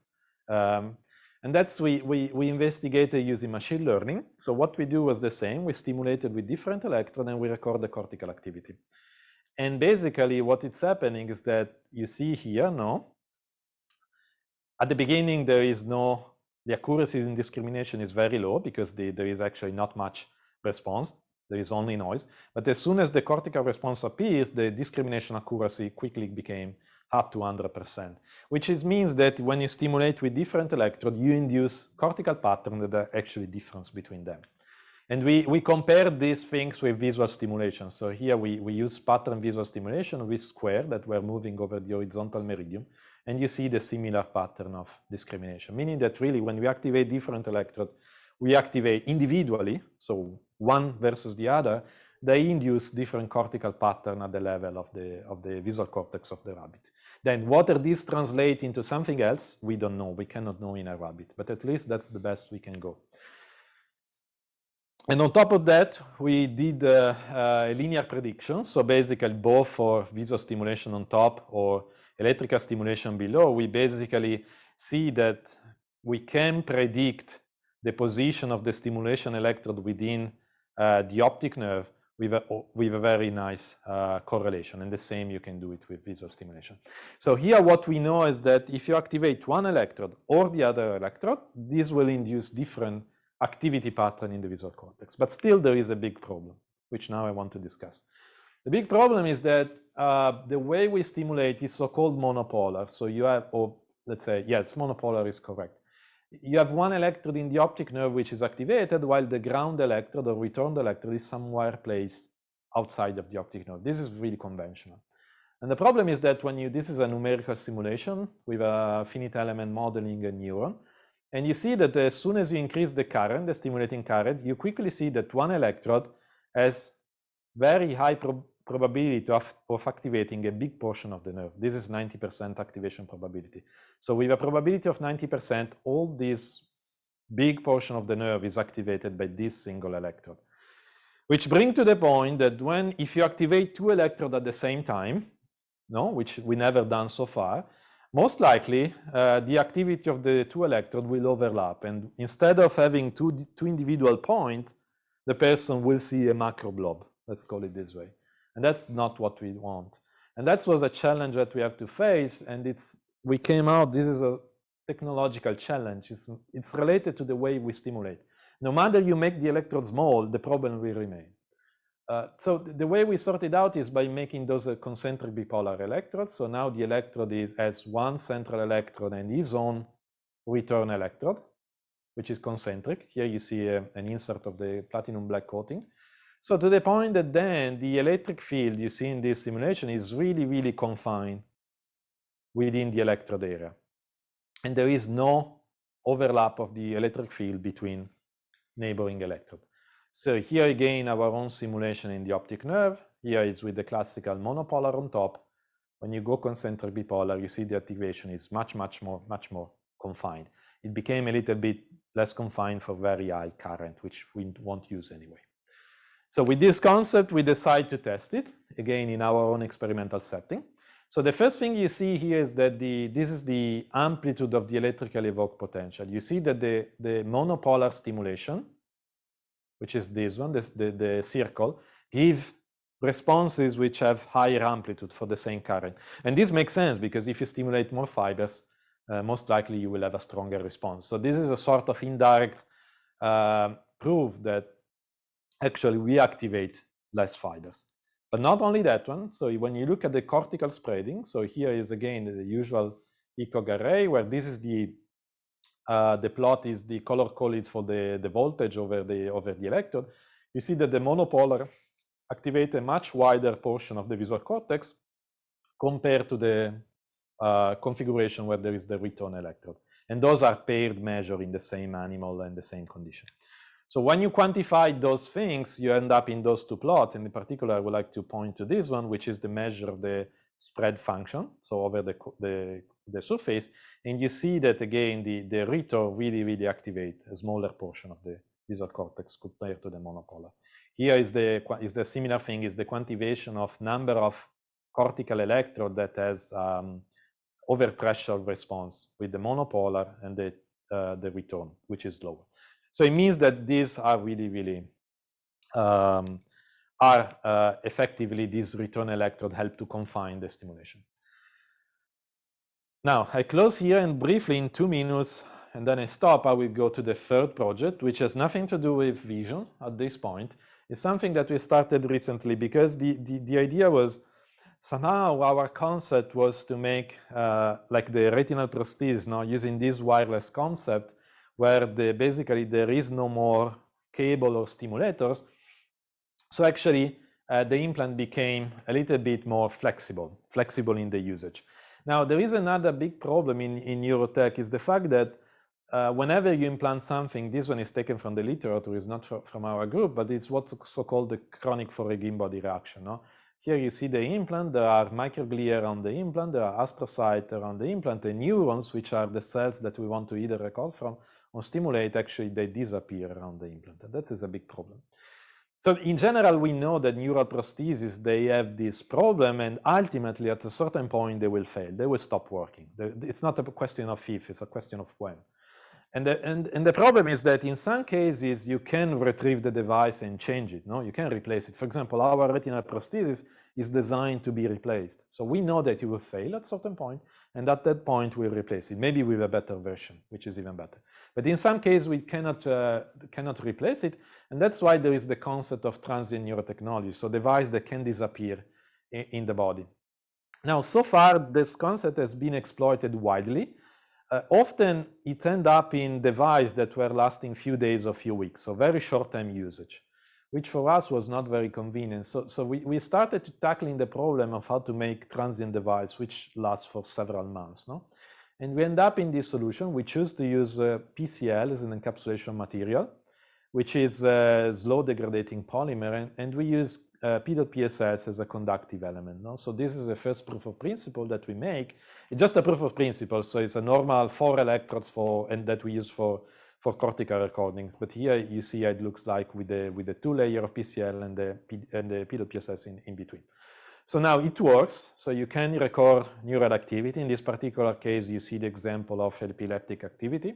And that's we investigated using machine learning. So what we do was the same. We stimulated with different electrodes and we record the cortical activity. And basically what is happening is that you see here, at the beginning the accuracy in discrimination is very low because there is actually not much response. There is only noise. But as soon as the cortical response appears, the discrimination accuracy quickly became up to 100%, which means that when you stimulate with different electrodes, you induce cortical patterns that are actually different between them. And we compare these things with visual stimulation. So here we use pattern visual stimulation with square that were moving over the horizontal meridian. And you see the similar pattern of discrimination, meaning that really when we activate different electrodes, we activate individually, so one versus the other, they induce different cortical pattern at the level of the visual cortex of the rabbit. Then whether this translates into something else, we don't know. We cannot know in a rabbit, but at least that's the best we can go. And on top of that, we did a linear prediction. So basically both for visual stimulation on top or electrical stimulation below, we basically see that we can predict the position of the stimulation electrode within the optic nerve with a very nice correlation. And the same you can do it with visual stimulation. So here what we know is that if you activate one electrode or the other electrode, this will induce different activity pattern in the visual cortex. But still there is a big problem, which now I want to discuss. The big problem is that the way we stimulate is so-called monopolar. So you have, or let's say, yes, monopolar is correct. You have one electrode in the optic nerve which is activated while the ground electrode or returned electrode is somewhere placed outside of the optic nerve. This is really conventional. And the problem is that this is a numerical simulation with a finite element modeling a neuron. And you see that as soon as you increase the current, the stimulating current, you quickly see that one electrode has very high probability of activating a big portion of the nerve. This is 90% activation probability. So with a probability of 90%, all this big portion of the nerve is activated by this single electrode. Which brings to the point that if you activate 2 electrodes at the same time, which we never done so far, most likely the activity of the 2 electrodes will overlap. And instead of having two individual points, the person will see a macro blob. Let's call it this way. And that's not what we want. And that was a challenge that we have to face. And we came out, this is a technological challenge. It's related to the way we stimulate. No matter you make the electrode small, the problem will remain. So the way we sort it out is by making those concentric bipolar electrodes. So now the electrode has one central electrode and his own return electrode. which is concentric. Here you see an insert of the platinum black coating. So to the point that then the electric field you see in this simulation is really, really confined within the electrode area. And there is no overlap of the electric field between neighboring electrode. So here again, our own simulation in the optic nerve. Here it's with the classical monopolar on top. When you go concentric bipolar, you see the activation is much more confined. It became a little bit less confined for very high current, which we won't use anyway. So with this concept, we decide to test it, again, in our own experimental setting. So the first thing you see here is that this is the amplitude of the electrically evoked potential. You see that the monopolar stimulation, which is this one, the circle, give responses which have higher amplitude for the same current. And this makes sense because if you stimulate more fibers, most likely you will have a stronger response. So this is a sort of indirect proof that actually we activate less fibers. But not only that one, so when you look at the cortical spreading, so here is again the usual ECOG array where this is the plot is the color coded for the voltage over the electrode. You see that the monopolar activate a much wider portion of the visual cortex compared to the configuration where there is the return electrode. And those are paired measure in the same animal and the same condition. So when you quantify those things, you end up in those two plots. And in particular, I would like to point to this one, which is the measure of the spread function, so over the surface. And you see that, again, the return really activate a smaller portion of the visual cortex compared to the monopolar. Here is the similar thing, is the quantification of number of cortical electrode that has over threshold response with the monopolar and the return, which is lower. So it means that these are really effectively, these return electrode help to confine the stimulation. Now, I close here and briefly in 2 minutes, and then I stop, I will go to the third project, which has nothing to do with vision at this point. It's something that we started recently because the idea was somehow our concept was to make like the retinal prosthesis, using this wireless concept where basically there is no more cable or stimulators. So actually the implant became a little bit more flexible in the usage. Now there is another big problem in neurotech is the fact that whenever you implant something, this one is taken from the literature, it's not from our group, but it's what's so-called the chronic foreign body reaction. Here you see the implant, there are microglia around the implant, there are astrocytes around the implant, and neurons, which are the cells that we want to either record from or stimulate, actually they disappear around the implant. And that is a big problem. So in general, we know that neuroprosthesis, they have this problem, and ultimately at a certain point they will fail, they will stop working. It's not a question of if, it's a question of when. And the problem is that in some cases you can retrieve the device and change it. You can replace it. For example, our retinal prosthesis is designed to be replaced. So we know that it will fail at a certain point, and at that point we'll replace it, maybe with a better version, which is even better. But in some cases we cannot replace it, and that's why there is the concept of transient neurotechnology, so device that can disappear in the body. Now, so far this concept has been exploited widely. Often it ends up in devices that were lasting few days or few weeks, so very short-term usage, which for us was not very convenient. So we started to tackling the problem of how to make transient device which lasts for several months. And we end up in this solution. We choose to use PCL as an encapsulation material, which is a slow degrading polymer, and we use P.PSS as a conductive element. So this is the first proof of principle that we make. It's just a proof of principle, so it's a normal 4 electrodes and that we use for cortical recordings. But here you see it looks like with the 2 layer of PCL and the P.PSS in between. So now it works, so you can record neural activity. In this particular case, you see the example of epileptic activity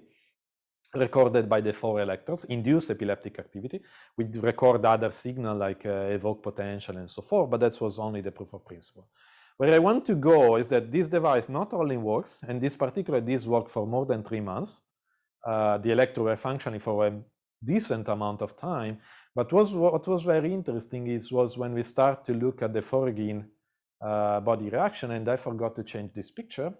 recorded by the 4 electrodes, induced epileptic activity. We record other signal like evoked potential and so forth, but that was only the proof of principle. Where I want to go is that this device not only works, and this worked for more than 3 months. The electrodes were functioning for a decent amount of time, but what was very interesting was when we start to look at the foreign body reaction, and I forgot to change this picture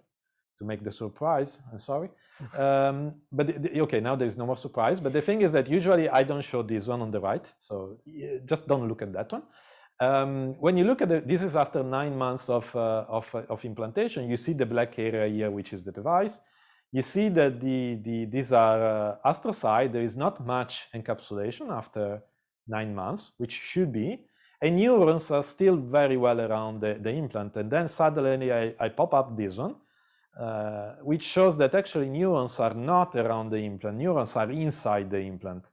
to make the surprise, I'm sorry. Okay, now there's no more surprise. But the thing is that usually I don't show this one on the right, so just don't look at that one. When you look at this is after 9 months of implantation. You see the black area here, which is the device. You see that these are astrocytes. There is not much encapsulation after 9 months, which should be. And neurons are still very well around the implant. And then suddenly I pop up this one, which shows that actually neurons are not around the implant. Neurons are inside the implant.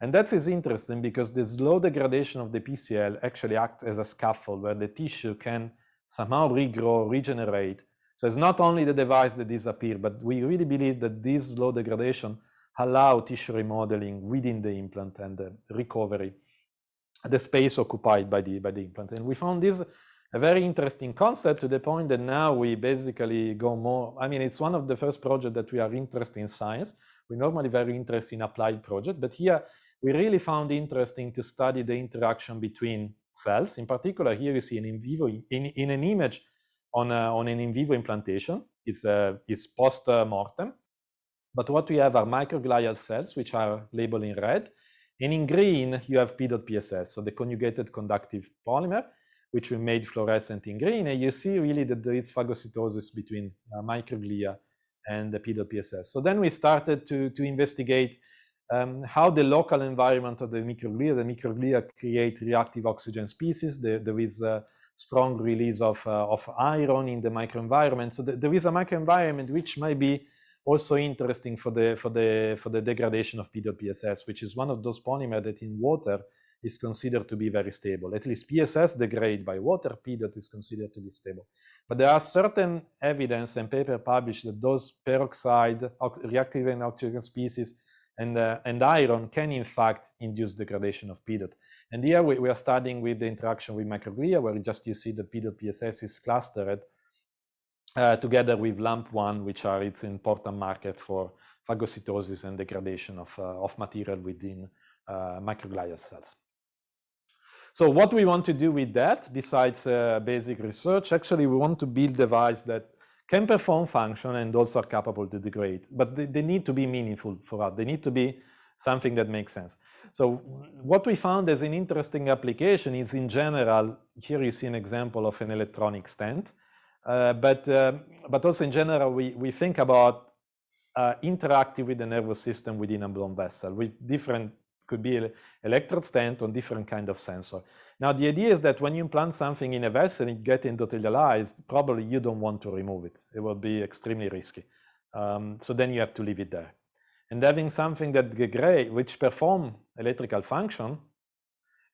And that is interesting because the slow degradation of the PCL actually acts as a scaffold where the tissue can somehow regrow, regenerate. So it's not only the device that disappears, but we really believe that this slow degradation allows tissue remodeling within the implant and the recovery, the space occupied by the implant. And we found this a very interesting concept to the point that now we basically go more. I mean, it's one of the first projects that we are interested in science. We're normally very interested in applied projects, but here we really found interesting to study the interaction between cells. In particular, here you see an in vivo in an image on an in vivo implantation. It's post-mortem, but what we have are microglial cells, which are labeled in red, and in green you have P.PSS, so the conjugated conductive polymer, which we made fluorescent in green, and you see really that there is phagocytosis between microglia and the P.PSS. So then we started to investigate how the local environment of the microglia create reactive oxygen species. There is a strong release of iron in the microenvironment. So there is a microenvironment which might be also interesting for the degradation of P.PSS, which is one of those polymers that in water is considered to be very stable. At least PSS degrade by water, P that is considered to be stable. But there are certain evidence and paper published that those peroxide, reactive and oxygen species, and iron can in fact induce degradation of P. And here we are studying with the interaction with microglia, where just you see the P.PSS is clustered together with LAMP1, which are its important market for phagocytosis and degradation of material within microglial cells. So what we want to do with that, besides basic research, actually we want to build device that can perform function and also are capable to degrade, but they need to be meaningful for us. They need to be something that makes sense. So what we found as an interesting application is, in general, here you see an example of an electronic stent, but also in general, we think about interacting with the nervous system within a blood vessel with different, could be electrode stent or different kind of sensor. Now, the idea is that when you implant something in a vessel and it gets endothelialized, probably you don't want to remove it. It will be extremely risky. So then you have to leave it there. And having something that degrade, which perform electrical function,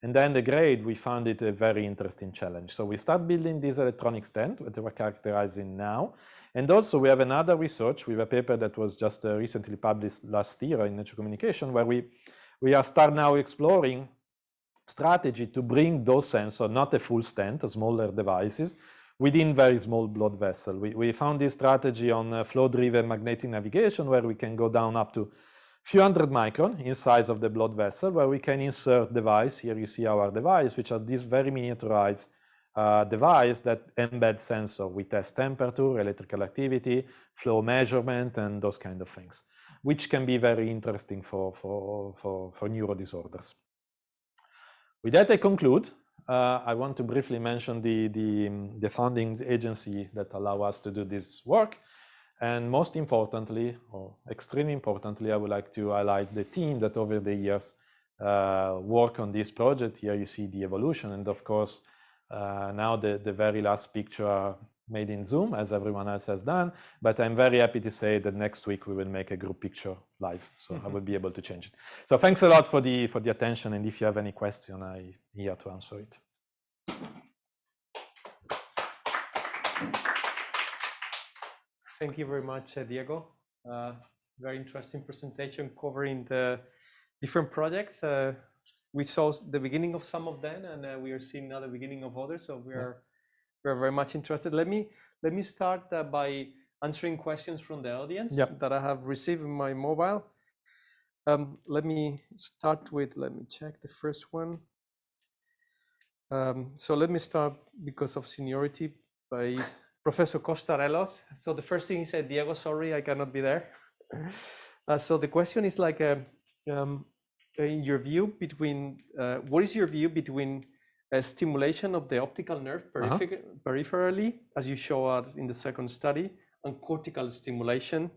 and then degrade, we found it a very interesting challenge. So we start building this electronic stent that we're characterizing now. And also we have another research with a paper that was just recently published last year in Nature Communication, where we are start now exploring strategy to bring those sensors, not a full stent, smaller devices, within very small blood vessel. We found this strategy on flow-driven magnetic navigation, where we can go down up to few hundred micron in size of the blood vessel, where we can insert device. Here you see our device, which are these very miniaturized device that embed sensor. We test temperature, electrical activity, flow measurement, and those kind of things, which can be very interesting for neuro disorders. With that, I conclude. I want to briefly mention the funding agency that allow us to do this work. And most importantly, or extremely importantly, I would like to highlight the team that over the years work on this project. Here you see the evolution, and of course, now the very last picture made in Zoom, as everyone else has done. But I'm very happy to say that next week we will make a group picture live, so I will be able to change it. So thanks a lot for the attention, and if you have any question, I'm here to answer it. Thank you very much, Diego. Very interesting presentation covering the different projects. We saw the beginning of some of them, and we are seeing now the beginning of others. So we are very much interested. Let me start by answering questions from the audience that I have received in my mobile. Let me start with, let me check the first one. So let me start, because of seniority, by Professor Costarelos. So the first thing he said, Diego, sorry, I cannot be there. So the question is like, in your view, between what is your view between stimulation of the optical nerve peripherally, as you show us in the second study, and cortical stimulation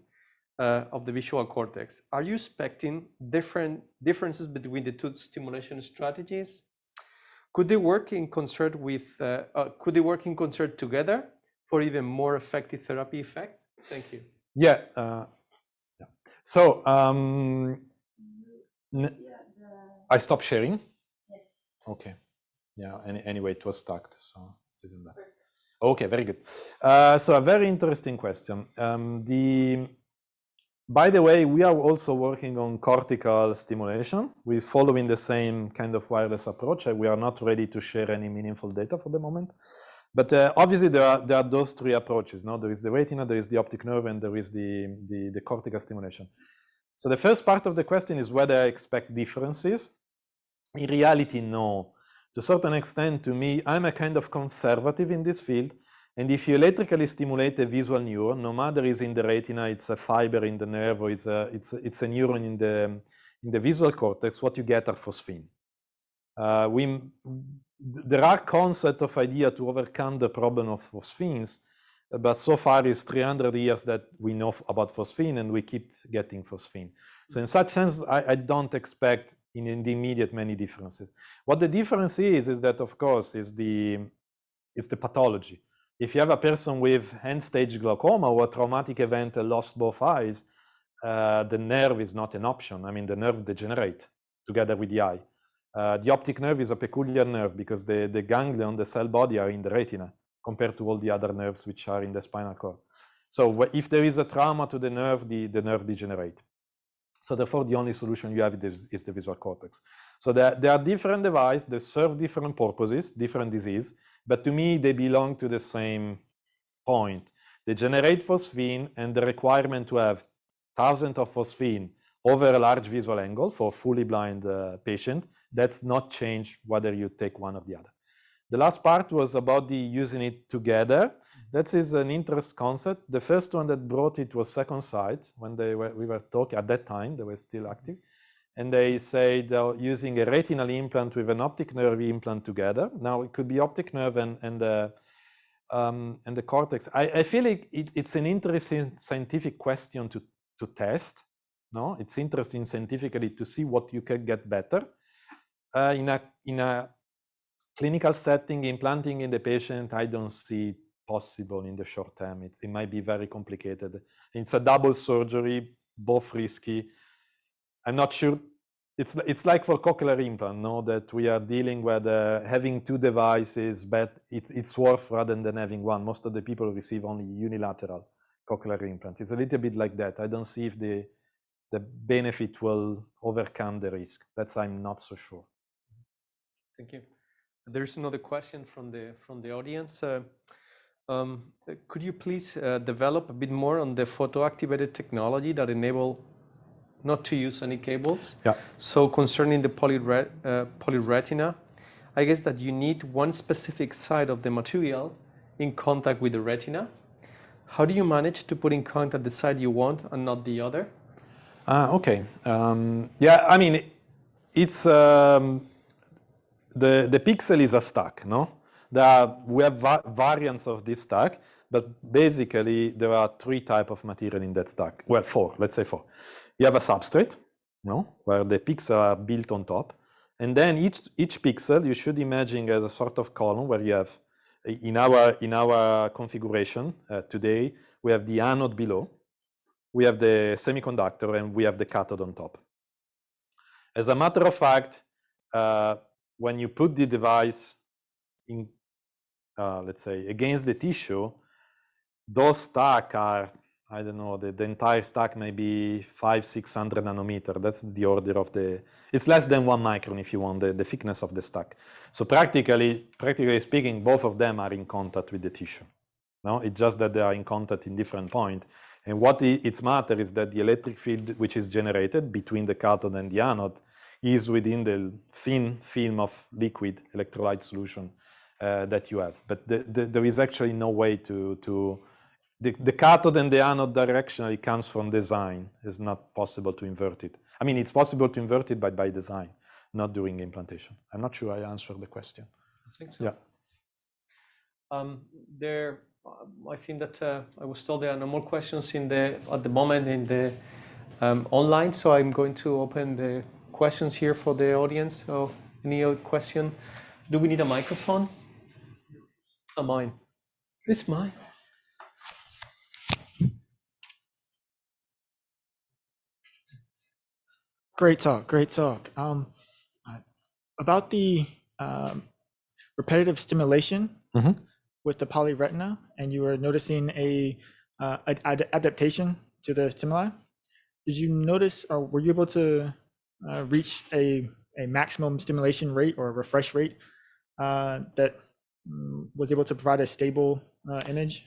of the visual cortex? Are you expecting differences between the two stimulation strategies? Could they work in concert with? Could they work in concert together for even more effective therapy effect? Thank you. Yeah. So I stopped sharing. Yes. Okay. Yeah. Anyway, it was stuck. So it's even better. Okay. Very good. So a very interesting question. By the way, we are also working on cortical stimulation. We're following the same kind of wireless approach. We are not ready to share any meaningful data for the moment. But obviously, there are those three approaches. No? There is the retina, there is the optic nerve, and there is the cortical stimulation. So the first part of the question is whether I expect differences. In reality, no. To a certain extent, to me, I'm a kind of conservative in this field. And if you electrically stimulate a visual neuron, no matter it's in the retina, it's a fiber in the nerve, or it's a neuron in the visual cortex, what you get are phosphine. There are concepts of idea to overcome the problem of phosphines, but so far it's 300 years that we know about phosphine, and we keep getting phosphine. So in such sense, I don't expect in the immediate many differences. What the difference is that, of course, is the pathology. If you have a person with end-stage glaucoma or a traumatic event that lost both eyes, the nerve is not an option. I mean, the nerve degenerates together with the eye. The optic nerve is a peculiar nerve because the ganglion, the cell body, are in the retina compared to all the other nerves which are in the spinal cord. So if there is a trauma to the nerve degenerates. So therefore, the only solution you have is the visual cortex. So there are different devices, they serve different purposes, different disease, but to me, they belong to the same point. They generate phosphine, and the requirement to have thousands of phosphine over a large visual angle for a fully blind patient, that's not changed whether you take one or the other. The last part was about using it together. That is an interesting concept. The first one that brought it was Second Sight, when we were talking at that time, they were still active. And they said using a retinal implant with an optic nerve implant together. Now it could be optic nerve and the cortex. I feel like it's an interesting scientific question to test. No, it's interesting scientifically to see what you can get better in a clinical setting. Implanting in the patient, I don't see it possible in the short term. It might be very complicated. It's a double surgery, both risky. I'm not sure. It's like for cochlear implant, no, that we are dealing with having two devices, but it's worth rather than having one. Most of the people receive only unilateral cochlear implant. It's a little bit like that. I don't see if the benefit will overcome the risk. I'm not so sure. Thank you. There's another question from the audience. Could you please develop a bit more on the photoactivated technology that enable not to use any cables? Yeah. So concerning the polyretina, I guess that you need one specific side of the material in contact with the retina. How do you manage to put in contact the side you want and not the other? Okay. Yeah, I mean, it's the pixel is a stack, no? We have variants of this stack, but basically there are three types of material in that stack. Well, four, let's say four. You have a substrate, no, where the pixels are built on top. And then each pixel you should imagine as a sort of column where you have, in our configuration today, we have the anode below, we have the semiconductor, and we have the cathode on top. As a matter of fact, when you put the device in, let's say, against the tissue, those stacks are, I don't know, the entire stack may be 500-600 nanometers. That's the order of it's less than 1 micron if you want the thickness of the stack. So practically speaking, both of them are in contact with the tissue. No, it's just that they are in contact in different points. And what it matters is that the electric field which is generated between the cathode and the anode is within the thin film of liquid electrolyte solution that you have. But there is actually no way to the cathode and the anode directionally comes from design. It's not possible to invert it. I mean, it's possible to invert it, but by design, not during implantation. I'm not sure I answered the question. I think so. Yeah. I think that I was told there are no more questions at the moment in the online, so I'm going to open the questions here for the audience. So, any other question? Do we need a microphone? Oh, mine. It's mine. Great talk, great talk. About the repetitive stimulation with the polyretina, and you were noticing a adaptation to the stimuli. Did you notice, or were you able to reach a maximum stimulation rate or a refresh rate that was able to provide a stable image?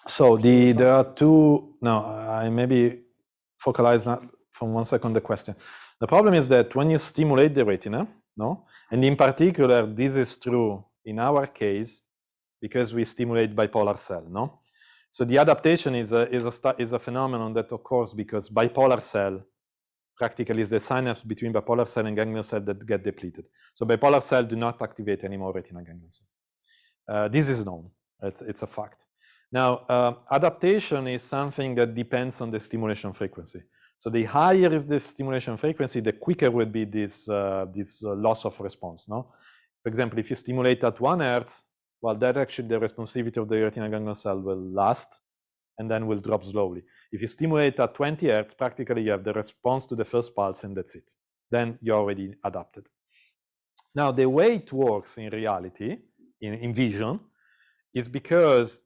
So there are two. No, I maybe focalize from 1 second the question. The problem is that when you stimulate the retina, and in particular, this is true in our case because we stimulate bipolar cell, So the adaptation is a phenomenon that occurs because bipolar cell practically is the synapse between bipolar cell and ganglion cell that get depleted. So bipolar cell do not activate anymore retina ganglion cell. This is known. It's a fact. Now, adaptation is something that depends on the stimulation frequency. So the higher is the stimulation frequency, the quicker will be this loss of response. No, for example, if you stimulate at 1 Hertz, well, that actually the responsivity of the retinal ganglion cell will last and then will drop slowly. If you stimulate at 20 Hertz, practically you have the response to the first pulse and that's it. Then you're already adapted. Now, the way it works in reality, in vision, is because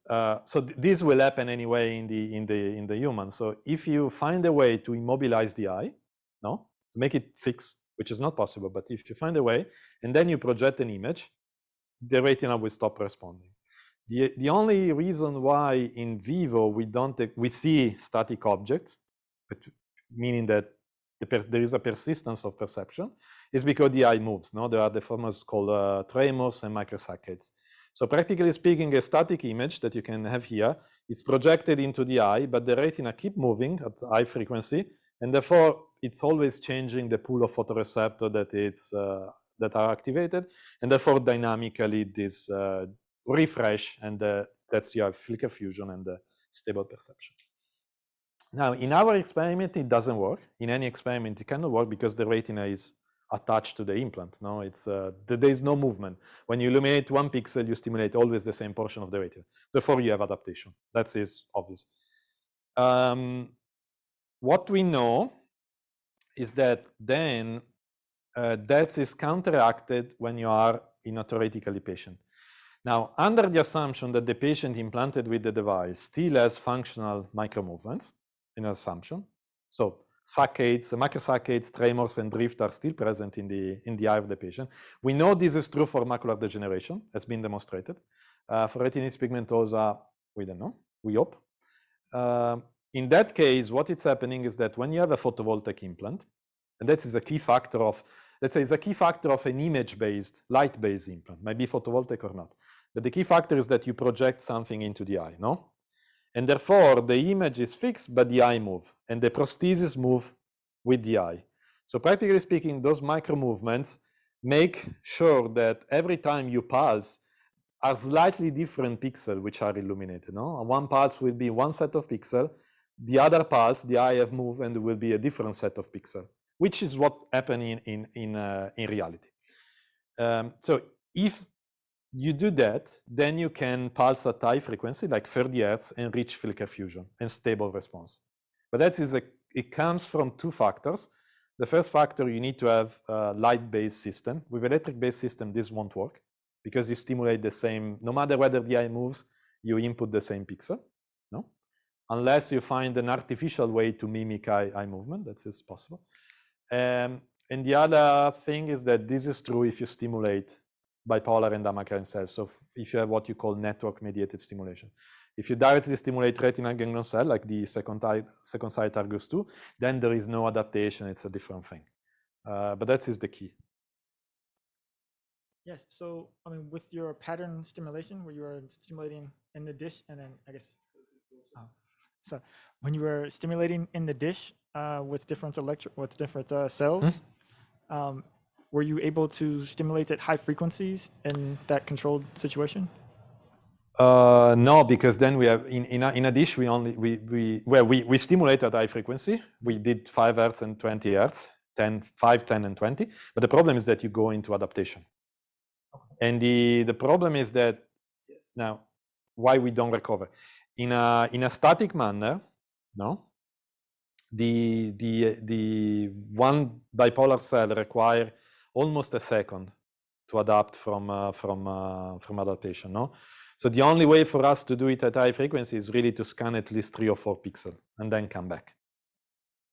this will happen anyway in the human. So if you find a way to immobilize the eye, to make it fix, which is not possible, but if you find a way, and then you project an image, the retina will stop responding. The only reason why in vivo we see static objects, meaning that there is a persistence of perception, is because the eye moves. There are the forms called tremors and microsaccades. So practically speaking, a static image that you can have here is projected into the eye, but the retina keep moving at high frequency, and therefore it's always changing the pool of photoreceptor that are activated, and therefore dynamically this refresh, and that's your flicker fusion and the stable perception. Now, in our experiment, it doesn't work. In any experiment, it cannot work because the retina is attached to the implant. There is no movement. When you illuminate 1 pixel, you stimulate always the same portion of the retina. Therefore, you have adaptation. That is obvious. What we know is that then that is counteracted when you are in a theoretically patient. Now, under the assumption that the patient implanted with the device still has functional micromovements, in an assumption, so saccades, microsaccades, tremors, and drift are still present in the eye of the patient. We know this is true for macular degeneration, has been demonstrated. For retinitis pigmentosa, we don't know, we hope. In that case, what is happening is that when you have a photovoltaic implant, and that is a key factor of, let's say, it's a key factor of an image-based, light-based implant, maybe photovoltaic or not. But the key factor is that you project something into the eye, And therefore, the image is fixed, but the eye moves, and the prosthesis move with the eye. So practically speaking, those micro movements make sure that every time you pulse, are slightly different pixels which are illuminated. One pulse will be one set of pixels. The other pulse, the eye have moved, and there will be a different set of pixels, which is what happens in reality. So if you do that, then you can pulse at high frequency, like 30 Hertz, and reach flicker fusion and stable response. But it comes from 2 factors. The first factor, you need to have a light-based system. With electric-based system, this won't work because you stimulate the same, no matter whether the eye moves, you input the same pixel, unless you find an artificial way to mimic eye movement. That is possible. And the other thing is that this is true if you stimulate bipolar and amacrine cells. So if you have what you call network-mediated stimulation. If you directly stimulate retinal ganglion cell, like the second site Argus 2, then there is no adaptation. It's a different thing. But that is the key. Yes. So, I mean, with your pattern stimulation, where you are stimulating in the dish, and then I guess So when you were stimulating in the dish with different cells, were you able to stimulate at high frequencies in that controlled situation? No, because then we have in a dish we stimulate at high frequency. We did 5 Hz and 20 Hz, 5, 10, and 20. But the problem is that you go into adaptation. And the problem is that now why we don't recover in a static manner. No, the one bipolar cell require almost a second to adapt from adaptation. No, so the only way for us to do it at high frequency is really to scan at least 3 or 4 pixels and then come back,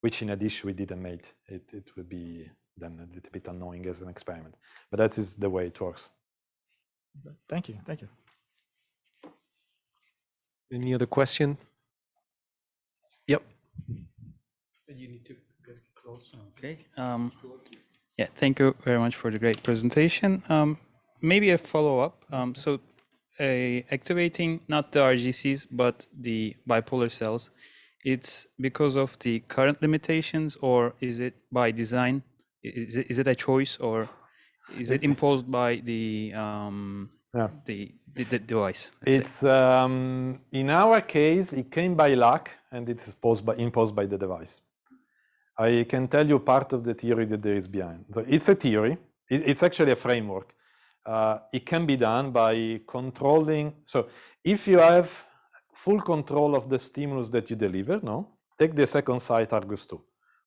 which in a dish we didn't make. It would be then a little bit annoying as an experiment, but that is the way it works. Thank you. Thank you. Any other question? Yep. You need to get close. Okay. Yeah, thank you very much for the great presentation. Maybe a follow-up. So activating not the RGCs, but the bipolar cells, it's because of the current limitations, or is it by design? Is it a choice, or is it imposed by the device? It's in our case, it came by luck, and it's imposed by the device. I can tell you part of the theory that there is behind. So it's a theory. It's actually a framework. It can be done by controlling. So if you have full control of the stimulus that you deliver, no, take the second site Argus 2,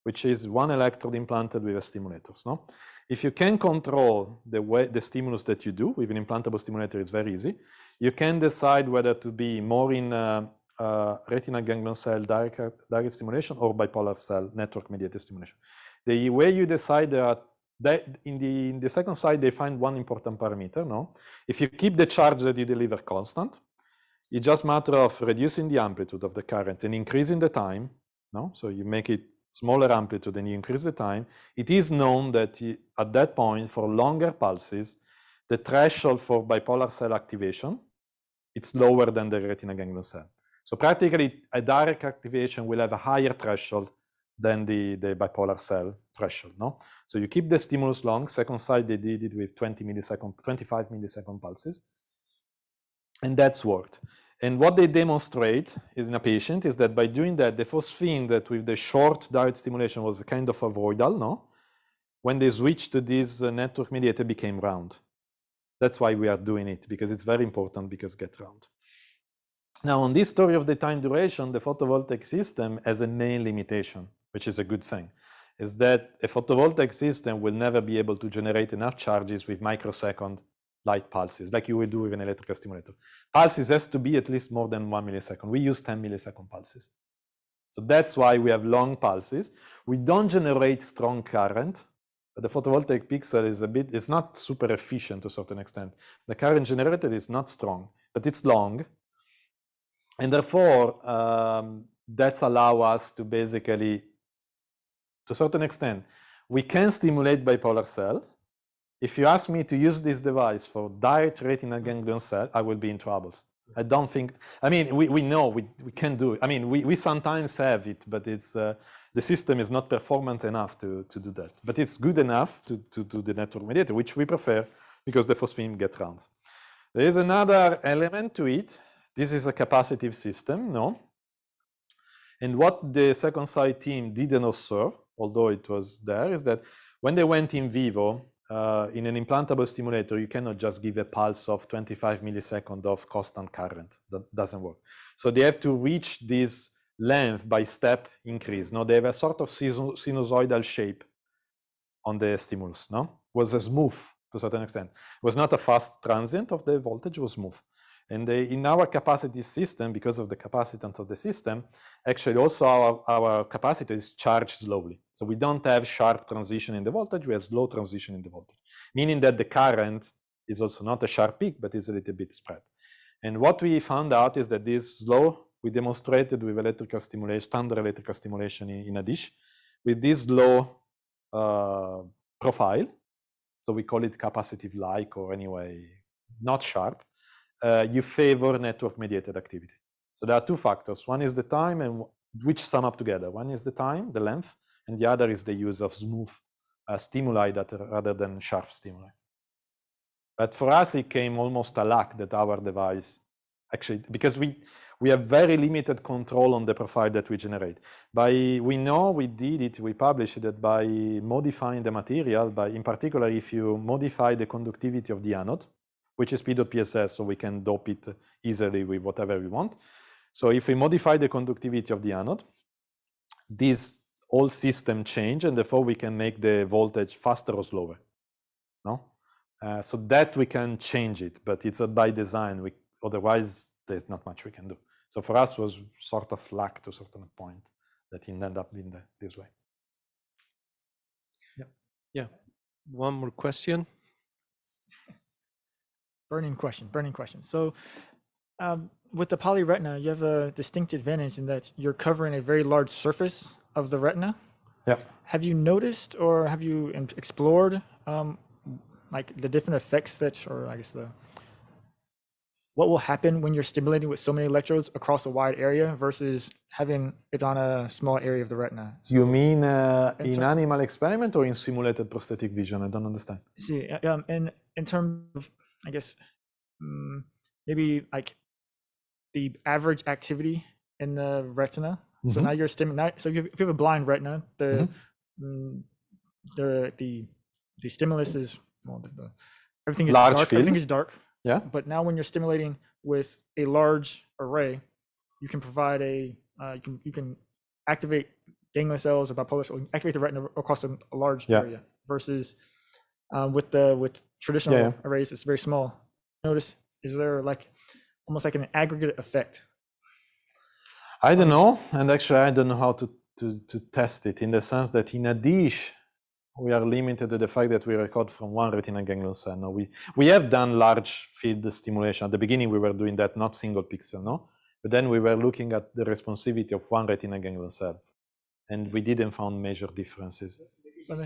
which is one electrode implanted with a stimulator. No, if you can control the stimulus that you do with an implantable stimulator, it's very easy. You can decide whether to be more in retinal ganglion cell direct stimulation or bipolar cell network mediated stimulation. The way you decide that in the second side, they find one important parameter. No, if you keep the charge that you deliver constant, it's just a matter of reducing the amplitude of the current and increasing the time. No, so you make it smaller amplitude and you increase the time. It is known that at that point, for longer pulses, the threshold for bipolar cell activation, it's lower than the retinal ganglion cell. So practically, a direct activation will have a higher threshold than the bipolar cell threshold. No, so you keep the stimulus long. Second side, they did it with 25 millisecond pulses, and that's worked. And what they demonstrate is in a patient is that by doing that, the phosphine that with the short direct stimulation was kind of avoidal. No, when they switched to this network mediator, became round. That's why we are doing it, because it's very important because get round. Now, on this story of the time duration, the photovoltaic system has a main limitation, which is a good thing, is that a photovoltaic system will never be able to generate enough charges with microsecond light pulses, like you will do with an electrical stimulator. Pulses has to be at least more than 1 millisecond. We use 10 millisecond pulses. So that's why we have long pulses. We don't generate strong current, but the photovoltaic pixel is it's not super efficient to a certain extent. The current generated is not strong, but it's long. And therefore, that's allow us to basically, to a certain extent, we can stimulate bipolar cell. If you ask me to use this device for direct retinal ganglion cell, I will be in trouble. I don't think, I mean, we know we can do it. I mean, we sometimes have it, but it's, the system is not performant enough to do that. But it's good enough to do the network mediator, which we prefer because the phosphine gets round. There is another element to it. This is a capacitive system, no? And what the second site team didn't observe, although it was there, is that when they went in vivo, in an implantable stimulator, you cannot just give a pulse of 25 milliseconds of constant current. That doesn't work. So they have to reach this length by step increase. No, they have a sort of sinusoidal shape on the stimulus. No, it was a smooth to a certain extent. It was not a fast transient of the voltage, it was smooth. And in our capacitive system, because of the capacitance of the system, actually also our capacitor is charged slowly. So we don't have sharp transition in the voltage, we have slow transition in the voltage. Meaning that the current is also not a sharp peak, but is a little bit spread. And what we found out is that this slow, we demonstrated with electrical stimulation, standard electrical stimulation in a dish, with this low profile. So we call it capacitive-like, or anyway, not sharp. You favor network-mediated activity. So there are two factors. One is the time, and which sum up together. One is the time, the length, and the other is the use of smooth stimuli rather than sharp stimuli. But for us, it came almost a luck that our device actually, because we have very limited control on the profile that we generate. We know we did it, we published it by modifying the material, in particular, if you modify the conductivity of the anode, which is P.PSS, so we can dope it easily with whatever we want. So if we modify the conductivity of the anode, this whole system change, and therefore we can make the voltage faster or slower. No? So that we can change it, but it's by design. Otherwise, there's not much we can do. So for us, was sort of luck to a certain point that it ended up being this way. Yeah. One more question. Burning question. So with the polyretina, you have a distinct advantage in that you're covering a very large surface of the retina. Yeah. Have you noticed or have you explored like the different effects or I guess what will happen when you're stimulating with so many electrodes across a wide area versus having it on a small area of the retina? So you mean in animal experiment or in simulated prosthetic vision? I don't understand. See, in terms of, I guess, maybe like the average activity in the retina. So now you're stimulating. So if you have a blind retina, the stimulus is everything is large dark. Field. Everything is dark. Yeah. But now when you're stimulating with a large array, you can provide you can activate ganglion cells or bipolar cells, activate the retina across a large area versus with traditional arrays, it's very small. Notice, is there like almost like an aggregate effect? I don't know, and actually I don't know how to test it, in the sense that in a dish we are limited to the fact that we record from one retinal ganglion cell. No, we have done large field stimulation. At the beginning we were doing that, not single pixel, no? But then we were looking at the responsivity of one retinal ganglion cell, and we didn't find major differences. Would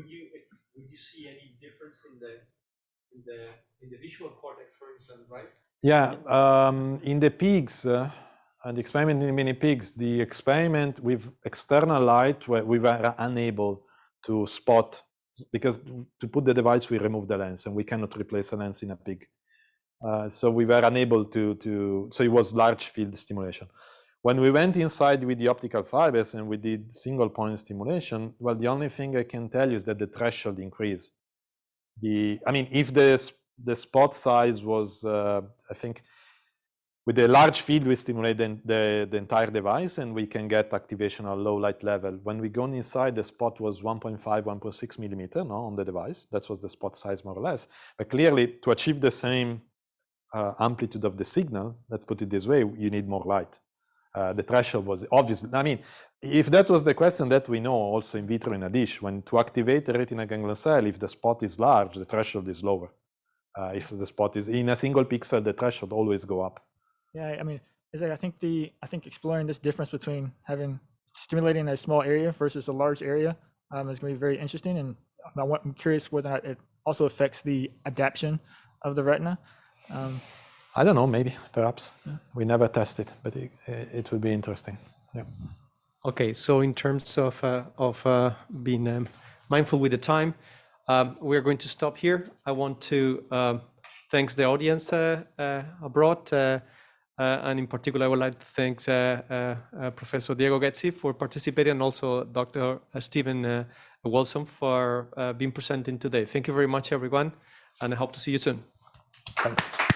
you see any difference in the visual cortex, for instance, right? Yeah, in the pigs, and the experiment in many pigs, the experiment with external light, where we were unable to spot, because to put the device, we remove the lens, and we cannot replace a lens in a pig. So we were unable so it was large field stimulation. When we went inside with the optical fibers and we did single point stimulation, well, the only thing I can tell you is that the threshold increased. If the spot size was, I think, with the large field, we stimulate the entire device and we can get activation at low light level. When we go inside, the spot was 1.5, 1.6 millimeter on the device. That was the spot size more or less. But clearly, to achieve the same amplitude of the signal, let's put it this way, you need more light. The threshold was obviously, if that was the question, that we know also in vitro in a dish, when to activate the retinal ganglion cell, if the spot is large, the threshold is lower. If the spot is in a single pixel, the threshold always go up. Yeah, I think exploring this difference between stimulating a small area versus a large area is going to be very interesting, and I'm curious whether or not it also affects the adaptation of the retina. I don't know, maybe, perhaps. Yeah. We never tested, but it would be interesting. Yeah. Okay, so in terms of being mindful with the time, we're going to stop here. I want to thank the audience abroad, and in particular, I would like to thank Professor Diego Ghezzi for participating, and also Dr. Stephen Walston for being presenting today. Thank you very much, everyone, and I hope to see you soon. Thanks.